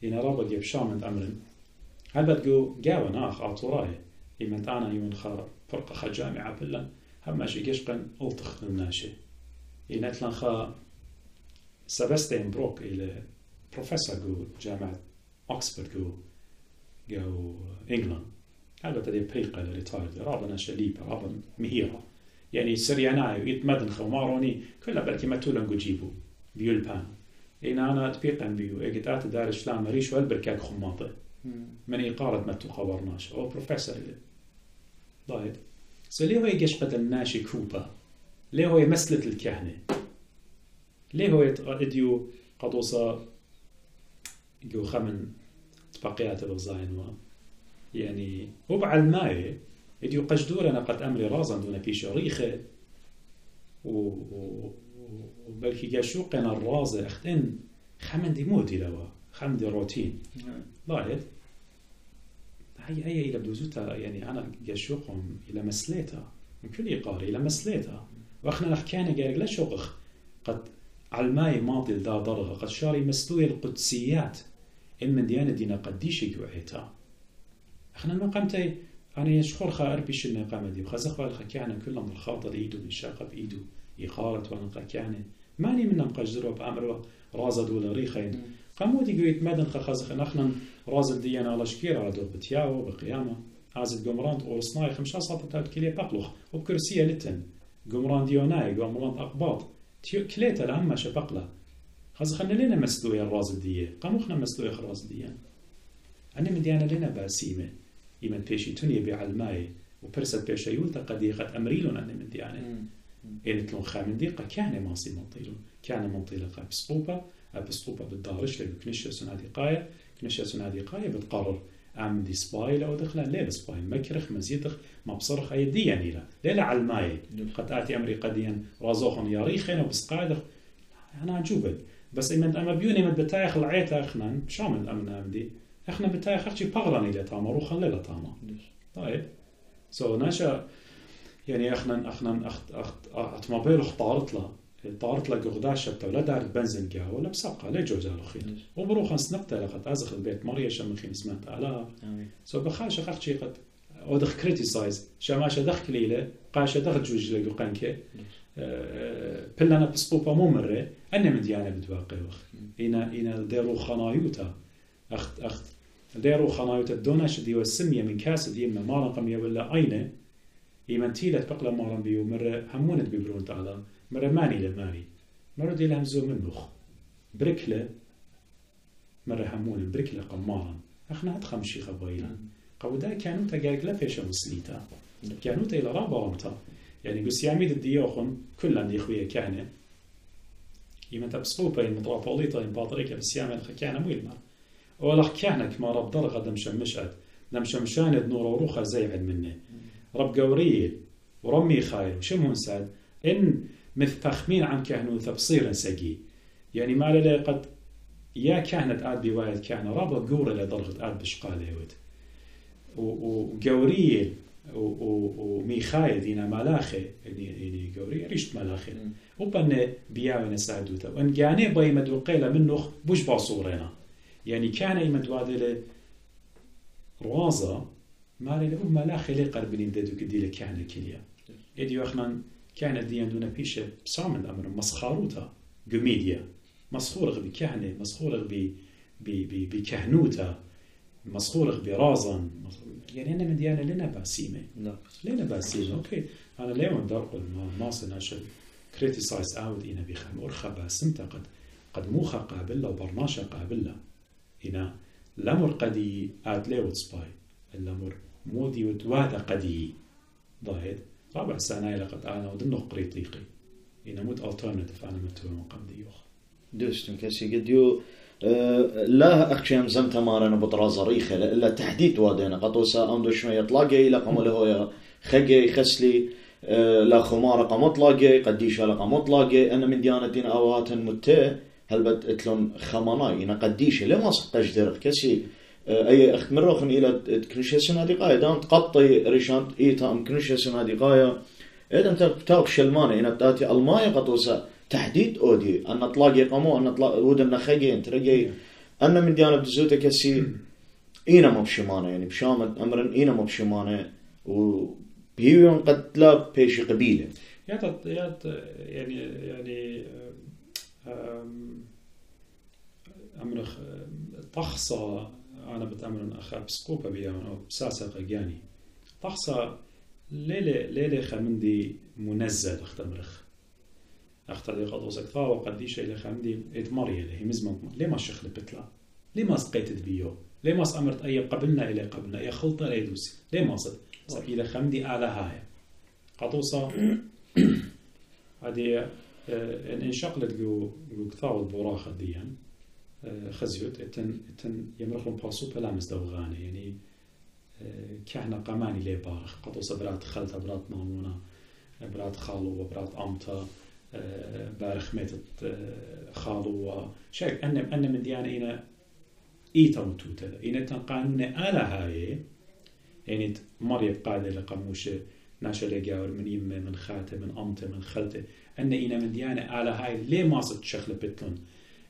هنا رابط جيب شامن أمرن هل بتجو جاونا أخ أطوراي إيمن أنا يمن خا فرقة خا جامعة بلن هم ماشي جشقن ألتخ الناشي ينتلن خا سبستين بروك إلى بروفيسور جو جامعة أكسفورد جو إنجلند هذا تدي بريقة لريتايرد رابنا شليبة رابنا مهيرة يعني سرياناي يتمدن خوماروني كلها بلكي ما تولن جو جيبو بيولبان إن أنا تبيقن بيو إجت آت دار الشلام مريش والبركاك خماطة من إقارة ما تخبرناش أو بروفيسور ضايد ليه هو يجشقة الناشي كوبا ليه هو مسلة الكهنة ليه هو إديو قدوسة جو خمن تبقيات بغزاين يعني هو بعلماي إديو قجدورنا قد أمري رازن دون في شريخة وبلكي جاشوقنا الرازة أختن خمن دي مودي لوا خمن دي روتين ضايد هي إلى بدوزوتا يعني أنا جاشوقهم إلى مسليتا من كل إقارة إلى مسليتا وأخنا نحكينا جارك لا شوقخ قد علماي ماضي دا ضرغة قد شاري مسلوية القدسيات إمن ديانة دينا قديشي جوعيتا احنا ما قمتي أنا يشخور خا أربيش المقامة دي وخزخ والخكيانة كلهم الخاطر إيدو بالشاقة بإيدو إقارة والخكيانة ماني منهم قجدروا بأمروا رازد ولا ريخين قامودي قويت مدن خزخ نحن رازد ديانا على شكير على دور بتياو بقيامة عازد قمران أو صناي 15 تاوت كلية بقلخ وبكرسية لتن قمران ديوناي قمران أقباط كليتا لأما شبقلة خزخنا لنا مسلوية الرازد ديه قاموخنا مسلوية الرازد ديان أنا مديانا لنا باسيمة إيمن بيشي توني بعلماي وبرسد بيشي يولتا قديقة أمريلون أنا مديانا إنتلون خامن ديقة كان ماسي منطيلون كان منطيلقة بسقوبة بالدارش لأنه كنشة سنادي قاية بتقرر أعمل دي سباي لو دخلها ليلة سباي مكرخ مزيدخ مبصرخ أي دياني لا ليلة علماي قد آتي أمري قديا رازوخن ياريخين وبسقايدخ أنا عجوبت بس إمن أما بيوني من بتايخ العيتا أخنا شامل أمنا أمدي احنا بتايخ أخشي بغلاني لتاما روخا ليلة تاما طيب ناشا يعني احنا أتمابيل اختارت له طارت لك غداشة ولا دار بنزين جا ولا بسقة لا جوجالو خير وبروخن سنقطة لقد أزخ البيت مريا شمخين اسمها على سو بخاش أخذ شيء قد ودخ كريتيسايز شماشة دخ كليلة قاشة دخ جوج لقو قنكة بلنا بسقوبة مو مرة أنا مديانة بدواقع وخ إنا ديرو خنايوتا أخت ديرو خنايوتا دوناش ديو السمية من كاس ديما مارن قمية ولا أينه إيمان تيلة بقلا مارن بيو مرة همونت بيبرون تعالى مرة ماني لماني مرة دي لهم زو منوخ بركلة مرة همون بركلة قمارا اخنا هتخم شيخة بايلا قودا كانوا تقاقلا فيشا مسليتا كانوا تيلا رابا يعني قس يعميد الديوخن كلان دي خويا كهنة إيمان تبسقوبا المطرابوليطا باطريكا بس يعمل خكانا مويلنا ولا كهنك ما رب درغة دمشمشعد دمشمشاند نور وروخة زيعد منه رب قوريل ورمي خايل وشمهن سعد إن مثفخمين عن كهنو تبصيرا سقي يعني ما لا قد يا كهنت آد بوايد كهنة رابا قورة لدرجة آد بشقالة وقوريل وميخايل دينا ملاخي يعني قوريل ريشت ملاخي وبن بياوي نساعدوتا وان جاني باي مدوقيلة منه بوش باصورينا يعني كان يمدوادل روازة ما لا ملاخي لي قربين دادو كديلة كهنة كليا يديو اخنا كانت ديان دونا بيشة بسامن الأمر مسخاروتا قميديا مسخورغ بكهنة مسخورغ بكهنوتا مسخورغ برازن يعني أنا من ديانا لنا باسيمة لنا باسيمة أوكي أنا ليون درقل ما صناشل كريتيسايز أود إنا بخم أرخى باسمتا قد موخى قابلة وبرناشا قابلة إنا لامر قدي آد ليوت سباي اللامر مودي وتوادا قدي ضاهد رابع سنة لقد أنا ودنه قريطيقي إنه مود alternative أنا متوه مقام ديوخ دوستن كسي قديو لا أخشى زمت مارنا بطراز ريخة إلا تحديد وادينا قطوسا أمدو شوية طلاقي لقم له خجي خسلي لا خمارة قمطلاقي قديش لقم مطلاقي أنا من ديانة دين أوهات متى هل بتقولون خماناي إن قديش لما سقش درق كسي أي أخت مروخن إلى كنشة سنة دقاية دام تقطي ريشان إيتا أم كنشة سنة دقاية إذا أنت بتاخذ شلمانة إن بتأتي الماء قطوسا تحديد أودي أن تلاقي قمو أن تلاقي ودنا خجي أنت رجي أنا من ديانة بزوتة كسي إينا ما بشمانة يعني بشامة أمرن إينا ما بشمانة وبيون قد لا بيش قبيلة يعني أمرخ طخصة أنا بتأمرن أخا بسقوبة بيان أو بساسة قجاني طخصة ليلة خمندي منزل أختمرخ أختار قطوسك ثاوة قديش إلى خمندي إدمارية له مزمن ليه ما شخل بتلا ليه ما سقيت بيو ليه ما أمرت أي قبلنا إلى قبلنا أي خلطة لا يدوس ليه ما صد إلى خمندي على هاي قطوسة هذه إن انشقلت جو ثاوة براخة ديان خزيوت اتن يمرخلون باسو بلا مزدوغاني يعني كهنا قماني لي بارخ قطوسة برات خلطة برات مامونة برات خالو وبرات أمتا بارخ ميتت خالو شاك أن من ديانا إنا إيتا متوتا إنا تنقانون آلا هاي يعني مريب قادة لقموشة ناشا لقاور من يمة من خاتة من أمتا من خلطة أن إنا من ديانا آلا هاي ليه ماسط شخل بتلون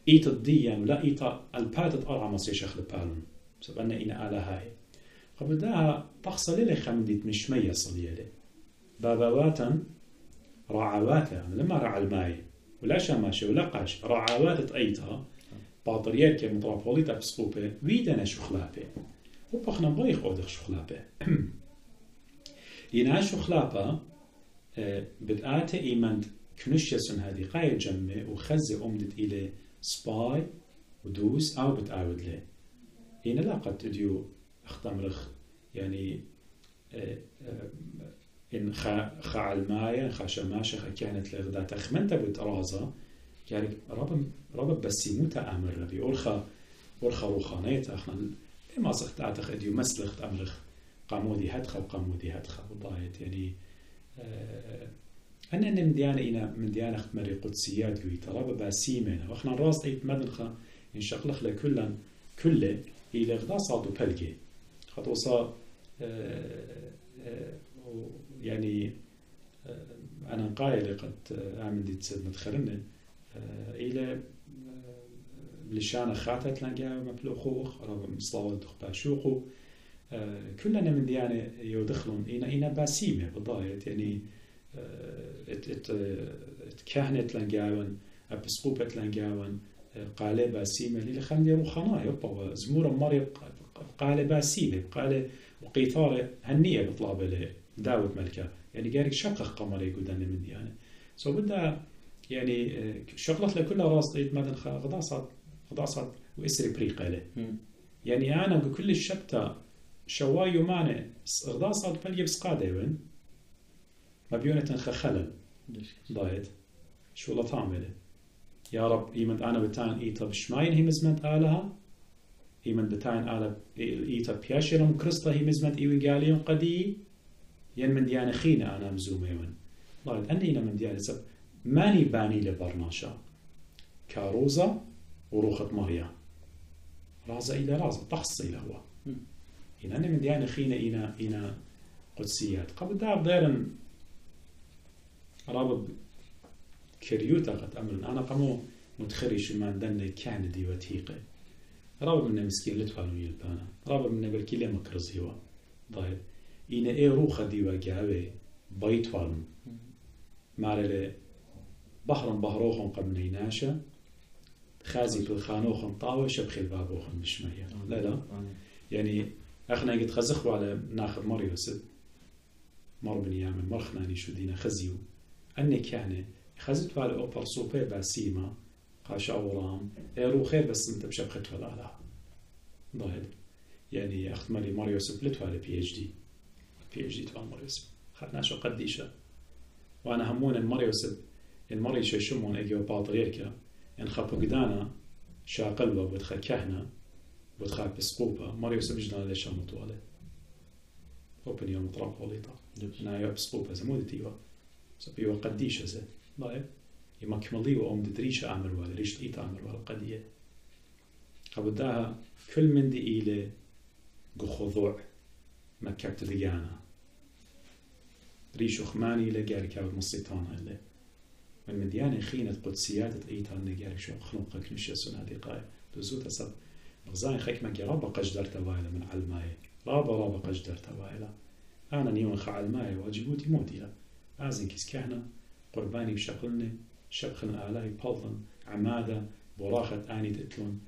إيتا الديان ولا إيتا الباتت أرعى مصير شخل بالون بسبب أن إنا آلا هاي قبل داها تخصى لي خمديت مش مية صليالي باباواتا رعاواتا لما رعى الماي ولا شماشي ولا قاش رعاوات أيتها باطريات كمطرابوليتا بسقوبة ويدنا شخلابة وبخنا بايخ أودخ شخلابة ينا شخلابة بدأت إيمان كنشيسون هذه قاية جمع وخزة أمدت إلى سباي ودوس أو بتعود له هنا لا قد تديو أختمرخ يعني إن خا الماية خا شماشة كانت لغدا تخمنت بترازة يعني رب بس يموت أمر ربي أرخا روخانيت أخنا لما صخت أعتقد يو مسلخت أمرخ قامودي هدخل وقامودي هدخل وضايت يعني أنا من ديانة إنا من ديانة مري قدسيات يوي ترى باسيمنا وإحنا راس أيت مدنخة إن شغلخ كله إلى غدا صادو بلجي خطوصا يعني أنا قايل قد أعمل دي تسد مدخلنا إلى لشان خاتت لنجا مبلوخوخ رب مصلاوة باشوخو كلنا من ديانة يدخلون إنا باسيمة بضايت يعني كهنة لنجاون أبسقوبة لنجاون قالة باسيمة اللي خلني روخنا يبقى زمور مريم قالة باسيمة قالة وقيثارة هنية بطلاب له داود ملكة يعني جارك شقق قمري قدام من ديانة سو بدأ يعني شغلت لكل راس طيب مدن غضاصات وإسري بريقة له يعني أنا بكل الشبتة شواي ومانع غضاصات بليبس قادة وين ما بيونة خلل ضايد شو لا تعمله يا رب إيمن أنا بتاعن إيتا بشماين هي مزمنت آلها إيمن بتاعن آلها إيتا بياشرم كريستا هي مزمنت إيوين قاليون قدي ين من ديانة خينة أنا مزومة وين ضايد أني من ديانة سب ماني باني لبرناشا كاروزا وروخة ماريا رازا إلى رازا طخص إلى هو إن أنا من ديانة خينة إنا قدسيات قبل دار دارن رابط كريوتا قد أمرن أنا قمو متخرج ما عندنا كان دي وثيقة رابط من مسكين لتوالو يلبانا رابط من بركي لما كرز هوا ضايد إنا إيه روخة دي وجاوي بيتوالو مارلي بحرن بحروخن قبل ناشا خازي بالخانوخن طاوة شبخي البابوخن بشمية لا يعني احنا قد خزخوا على ناخذ مريوسد مر بن يامن مرخناني شو دينا خزيو أني كان خزت على أوبر سوبي باسيما قاش أورام إيرو خير بس أنت بشبخت ولا لا ضاهد يعني أخت مالي مريوسد لتو على بي اتش دي توان مريوسد خدنا شو قديشة وأنا همون المريوسد المريش يشمون أجيو باطريركا إن خبقدانا شاقلبا بدخل كهنة بدخل بسقوبة مريوسد بجدنا ليش مطوالة أوبن يوم طرق وليطا نايا بسقوبة زمودتيوا سبيوا قديشة زي ضايب يما كملي وأم ددريشة أعمل ولا ريش لقيت أعمل ولا قدية قبداها كل من دي إلى خضوع مكبت ريانا ريش أخماني لجارك أو المصيطان اللي من مديانة خينة قدسيات تقيتها نجارك شو خلقك نشيا سنادقاء دوزوت أسب غزاين خيك مجي رابا قجدر توايلا من علماي رابا قجدر توايلا أنا نيون خعلماي واجبوتي موتي أزين كيس كهنة قرباني بشقلني شبخنا آلاي بلطن عمادة براخة آني تقتلون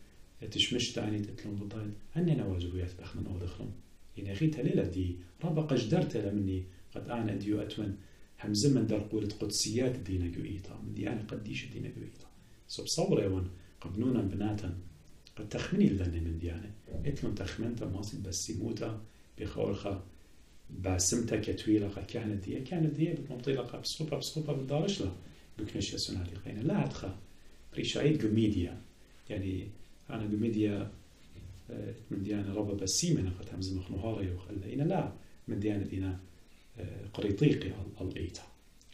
تشمشت آني تقتلون بطايد هننا واجبويات بخنا أو دخلون يعني أخيتها ليلة دي رابا قجدرت لمني قد أنا أديو أتون همزة من در قولة قدسيات دينا قويتا من ديانة قديش دينا قويتا سو بصور ايوان قبنونا بناتا قد تخمني لذني من ديانة اتلون تخمنتا ماصل بس يموتا بخورخا باسمتا كتويلة قد كانت دي بتمطيلة بسخوبة بالدارش لا بكنش يسون هذه قينا لا أدخل بريشايد قميديا يعني أنا قميديا من ديانة ربا بسيمنا قد همزة مخنوهاري وخلينا لا من ديانة دينا قريطيقي الأيتا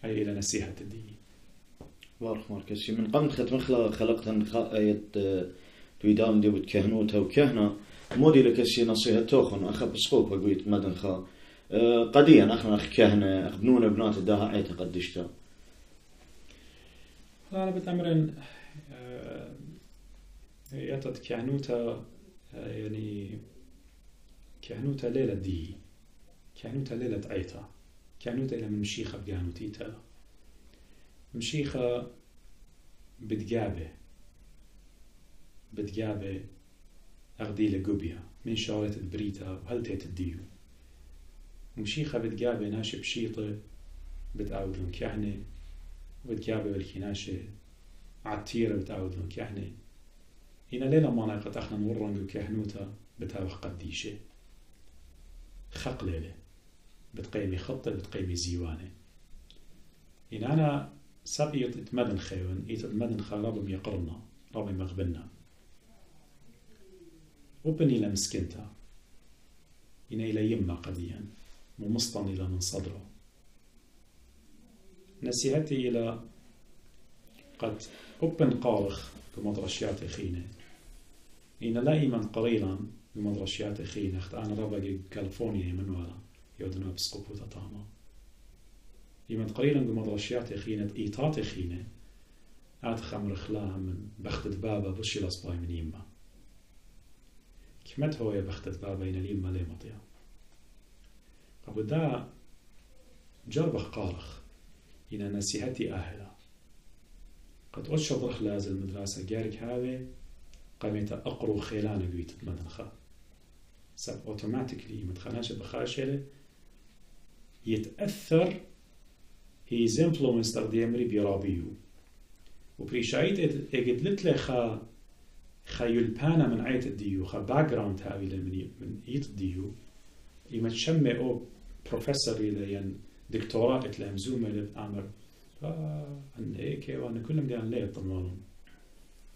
أي إلى نسيحة الدين بارك ماركسي من قبل خلقتن تويدام دي بتكهنوتها وكهنة مودي لكسي نصيحة توخن أخذ بسقوبة قويت مدن خا قديا أخنا أخ كهنة أخبنون بنات الداها عيتا قدشتا أنا بتأمرن يتد كهنوتا يعني كهنوتا ليلة دي كهنوتا ليلة عيتا كهنوتا إلى من مشيخة بجانوتيتا مشيخة بتجابه أغدي لجوبيا من شارة البريتا وهلتة الديو مشيخة بتجابه ناشب شيطة بتعود لهم كهنة وبتجابه بالكناشة عطيرة بتعود لهم كهنة هنا ليلة ما ناقت احنا نورنجو كهنوتا بتاوخ قديشة خق ليلة بتقيمي خطة بتقيمي زيوانة إن أنا سب يتمدن خيون يتمدن خراب يقرنا رابي مغبنا وبني لمسكنتا إن إلى يما قديا ممسطن إلى من صدره نسيهتي إلى قد أبن قارخ بمدرشيات خينة إن لا إيمان قليلا بمدرشيات خينة أنا رابا كاليفورنيا من ولا يودنا بسقوط تاما إيمان قريرا بمدرشيات خينة إيطات خينة خمر خلاها من بختت بابا بشي لصباي من يما كمت هو بختت بابا ين اليما لي مطيا أبو دا جربخ قارخ إن نسيهتي أهلا قد أشبرخ لازل المدرسة جارك هاوي قامت أقرو خيلان قويت مدنخا سب أوتوماتيكلي مدخناش بخاشلة يتأثر هي influenced دي أمري برابيو وبريشايت اجدلت له خا يلبانا من عيت الديو خا باكجراوند هاوي من ايت الديو يما تشمي او بروفيسور ين دكتوراه اتلهم زومه لبامر ان هيك وانا كلهم قال لي طمانون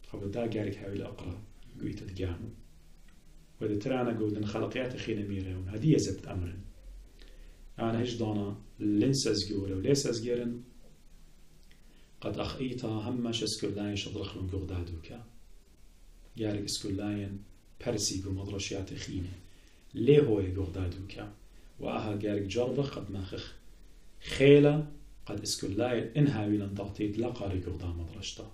خب دا قارك هاوي الاقرا قويت تجانو وإذا ترى أنا قود إن خلقيات خينا ميرون هذه يزبط أمرن أنا هج دانا لنسز جورا وليسز جيرن قد أخيتا همش اسكولاين شضرخلون قغدادوكا جارك اسكولاين برسي بمدرشيات خينة ليه هو قغدادوكا وأها جارك جربخ قد ماخخ خيلة قد اسكولاين إنها ويلن تعطيت لقاري قغدا مدرشتا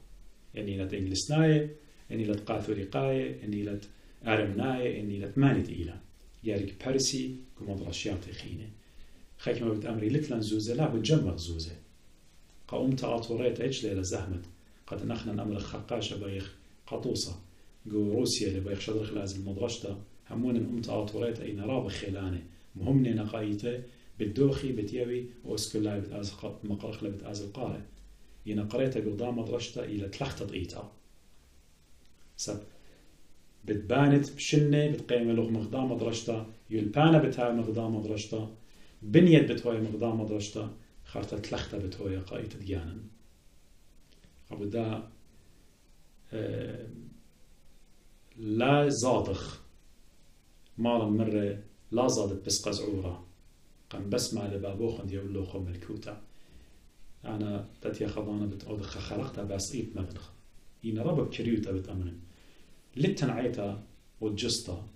يعني لت إنجلسناية يعني لت قاثوريقاية يعني لت أرمناية يعني لت مانت إيلا جارك برسي بمدرشيات خينة خايك ما بتأمري لتلن زوزة لا بالجمع زوزة قومت أطوريت إيش ليلة زهمت قد نحن نمر خقاشة بيخ قطوسة جو روسيا اللي بيخ شدرخ لازم مدرشتا همون أمت أطوريت أين راب خيلانة مهمني نقايته بالدوخي بتيوي واسكولاي بتأزق مقرخ لبتأزق قارئ ينا قريته قدام مدرشتا إلى تلختت إيتا سب بتبانت بشنة بتقيم له مقدام مدرشتا يلبانا بتاع مقدام مدرشتا بنيت بتوي مقدام مدرشتا خارطة تلختة بتوي قايت ديانا أبو دا لا زادخ مالا مرة لا زادت بس قزعورة قم بسمع لبابوخن يقول له خم الكوتا أنا تتيا خضانة بتأودخ خلقتها بس إيت مبنخ إن ربك كريوتا بتأمن للتنعيتا والجستا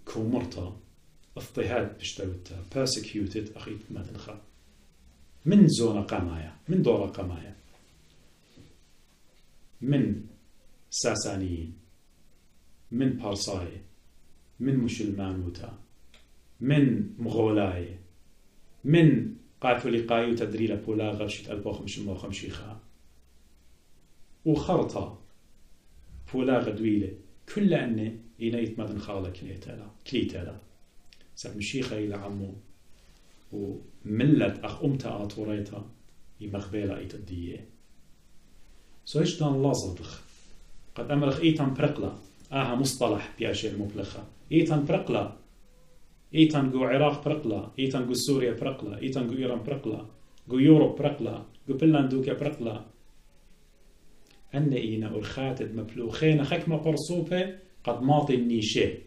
كومرتا اضطهاد بشتوتا persecuted أخيت مدنخا من زونة قمايا من دورة قمايا من ساسانيين من بارساي من مشلمانوتا من مغولاي من قاثوليقاي تدريلا بولا غرشت ألبوخ مشموخم شيخا وخرطة بولا غدويلة كل أني إنيت مدن خالة كليتالا سب مشيخة إلى عمو وملت أخ أمتا آطوريتا يمخبيلا إيت الدية سويش دان لازدخ قد أمرخ إيتان برقلا آها مصطلح بياشي المبلخة إيتان برقلا إيتان جو عراق برقلا إيتان جو سوريا برقلا إيتان جو إيران برقلا جو يوروب برقلا جو بلندوكا برقلا أن إينا أرخاتد مبلوخين خكمة برصوبة قد ماطي النيشة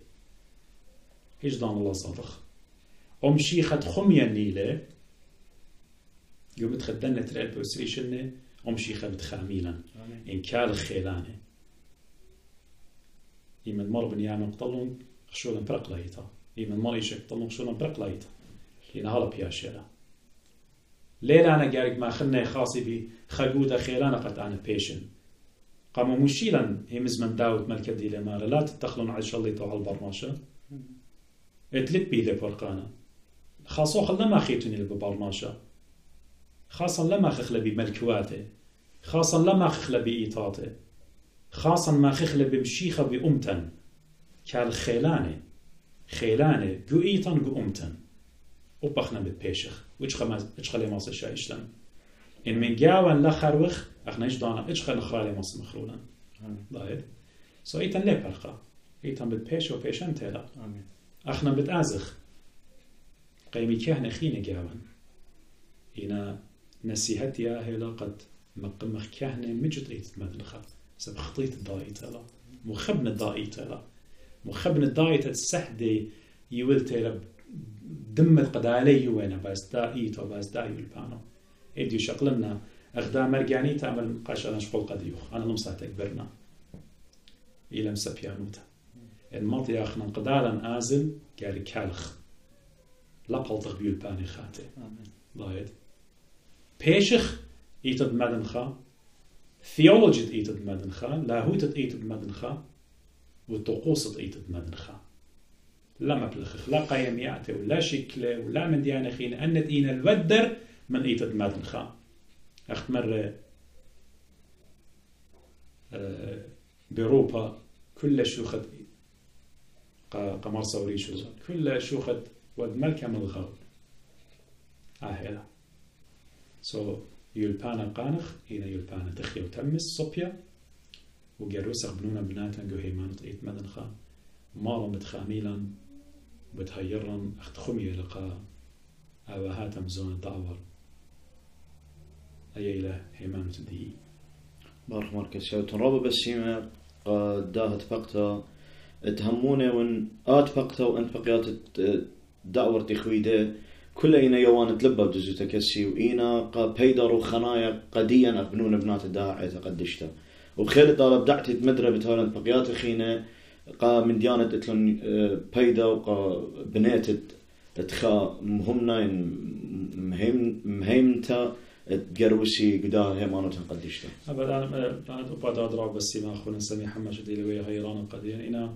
إيش دان الله صادخ شيخة خمية النيلة يوم بتخدنا ترقل بوسريشنة شيخة بتخاميلا إن كال خيلانة إيمن مر بن يعمل قطلون خشولا برقلايتا إيمن مر يشك قطلون خشولا برقلايتا إن هلا بياشيلا ليلة أنا جارك ما خلنا خاصي بخجودة خيلانة قد أنا بيشن قاموا مشيلا هي مزمن داود ملكة دي لمارة لا تتخلون على شليتو على البرماشة اتلت بي لبرقانا خاصو خل لما خيتوني لببرماشة خاصا لما خخل بملكواته خاصا لما خخل بإيطاته خاصا ما خخل بمشيخة بأمتن كالخيلانة خيلانة جو إيطان جو أمتن وبخنا بتبيشخ وإيش خلي ماصر شايشتن إن من جاوان لا خروخ أخنا إيش دانا إيش خلي خرالي ماصر مخرولا ضايد سو إيطان ليه برقا إيطان بتبيش وبيشان تيلا أخنا بتأزخ قيمي كهنة خينة جاوان إنا نسيهتي هلا قد مقمخ كهنة مجد إيت مدنخا سب خطيت الضايت هلا مخبن الضايت هلا مخبن الضايت السحدي يولت هلا دمت قد عليه وين باس دايت وباس داي البانو إديو شقلنا أخدا مرجاني تعمل قاشنا شغل قديوخ أنا لمسات أكبرنا إلى مسبيانوتا الماضي أخنا قدالا آزل قال كالخ لقلتخ بيولباني خاتي آمين. ضايد بيشخ إيتد مدنخا ثيولوجيت إيتد مدنخا لاهوتت إيتد مدنخا وطقوسة إيتد مدنخا لا مبلخ لا قيم يعتي ولا شكله ولا من ديانة خين أنت إين الودر من إيتد مدنخا أخت مرة بأوروبا كل شوخت قمر صوري شو كل شوخت ود ملكة من الغول آهلا يلبانا قانخ إينا يلبانا تخيا وتمس صبيا وجروسخ بنونا بناتن جو هيمانت إيت مدنخا مارا متخاميلا بتهيرن أخت خمية لقا أوهاتم زون الدعور أي إله هيمانت دي بارك مركز شوتن رابا بسيمة داهت فقطة تهموني وان فقطة وان فقيات دعور تخويده كل إينا يوان تلبى بدزو تكسي وإينا قا بيدر وخنايا قديا أبنون بنات الداعي تقدشتا وبخير طالب دعتي تمدرة بتهالن فقيات خينا قا من ديانة اتلن بيدا وقا بنات تخا مهمنا مهمتا تجروسي قداه هيمانو تنقدشتا أبدا أنا أبغى أضرب بس ما أخونا سمي حماش ديلي ويا غيران قديا إنا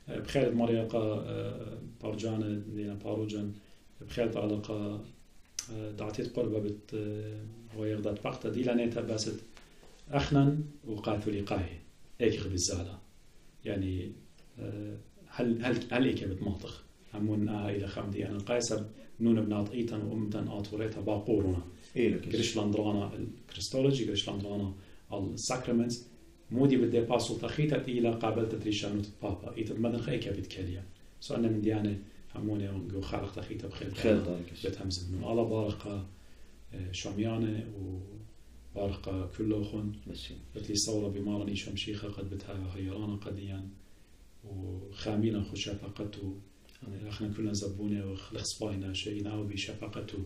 بخير مريا قا بارجان دينا باروجان بخير علاقة دعتيت قربة بت ويغدات بقطة دي لانيتا باست أخنا وقاتل لقاه إيكغ بالزالة يعني هل إيكا بتماطخ همون إلى خمدي أنا قايسة نون بنات إيتن وأمتن آتوريتا باقورنا كريشلاندرانا الكريستولوجي كريشلاندرانا الساكرمنتس مودي بدي باسو تخيتا إلى قابلت تريشانوت بابا إيتن مدن خيكا بتكليا سؤالنا من ديانة هموني جو خالق تخيتا بخير بتهمز من الله بارقة شاميانة وبارقة كلهم بتلي صورة بمارني شمشيخة قد بتها غيرانا قديا وخامينا خو شفقته احنا كلنا زبونة وخلص باينا شيء ناو بشفقته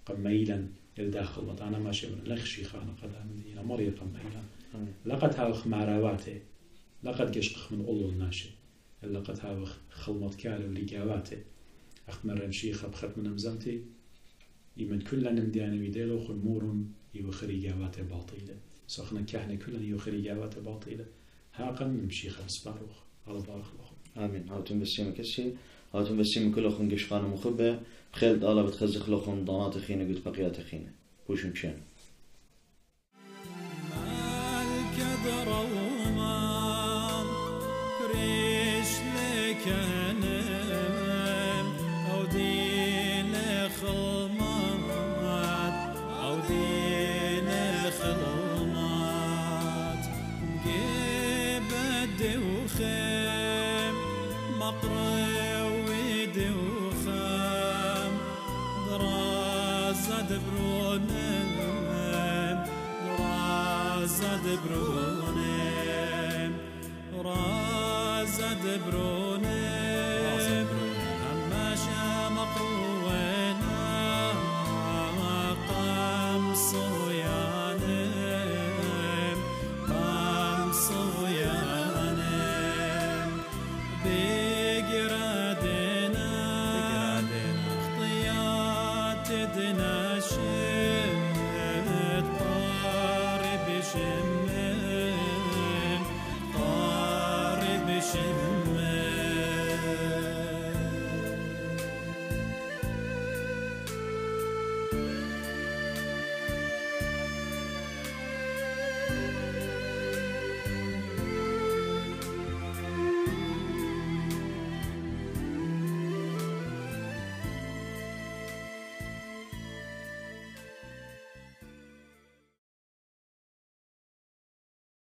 قميلا الداخل وطانا ماشي من لخشي خانا قد عمدينا مريا قميلا لقد هاوخ معراواته لقد قشقخ من أولو الناشي لقد هاوخ خلمت كالي وليقاواته أخت مرم شيخة بخط من أمزمتي يمن كلنا نمديانا ويديلو خنمورن يوخري قاواته باطيلة سوخنا كهنا كلنا يوخري قاواته باطيلة هاقا من شيخة بسباروخ على بارخ الله آمين هاتون بسيمة كسي هاتون بسيمة كل أخون قشقانا مخبة بخيل دالة بتخزخ لأخون ضانات خينة قد بقيات خينة بوش مشان طارب شمم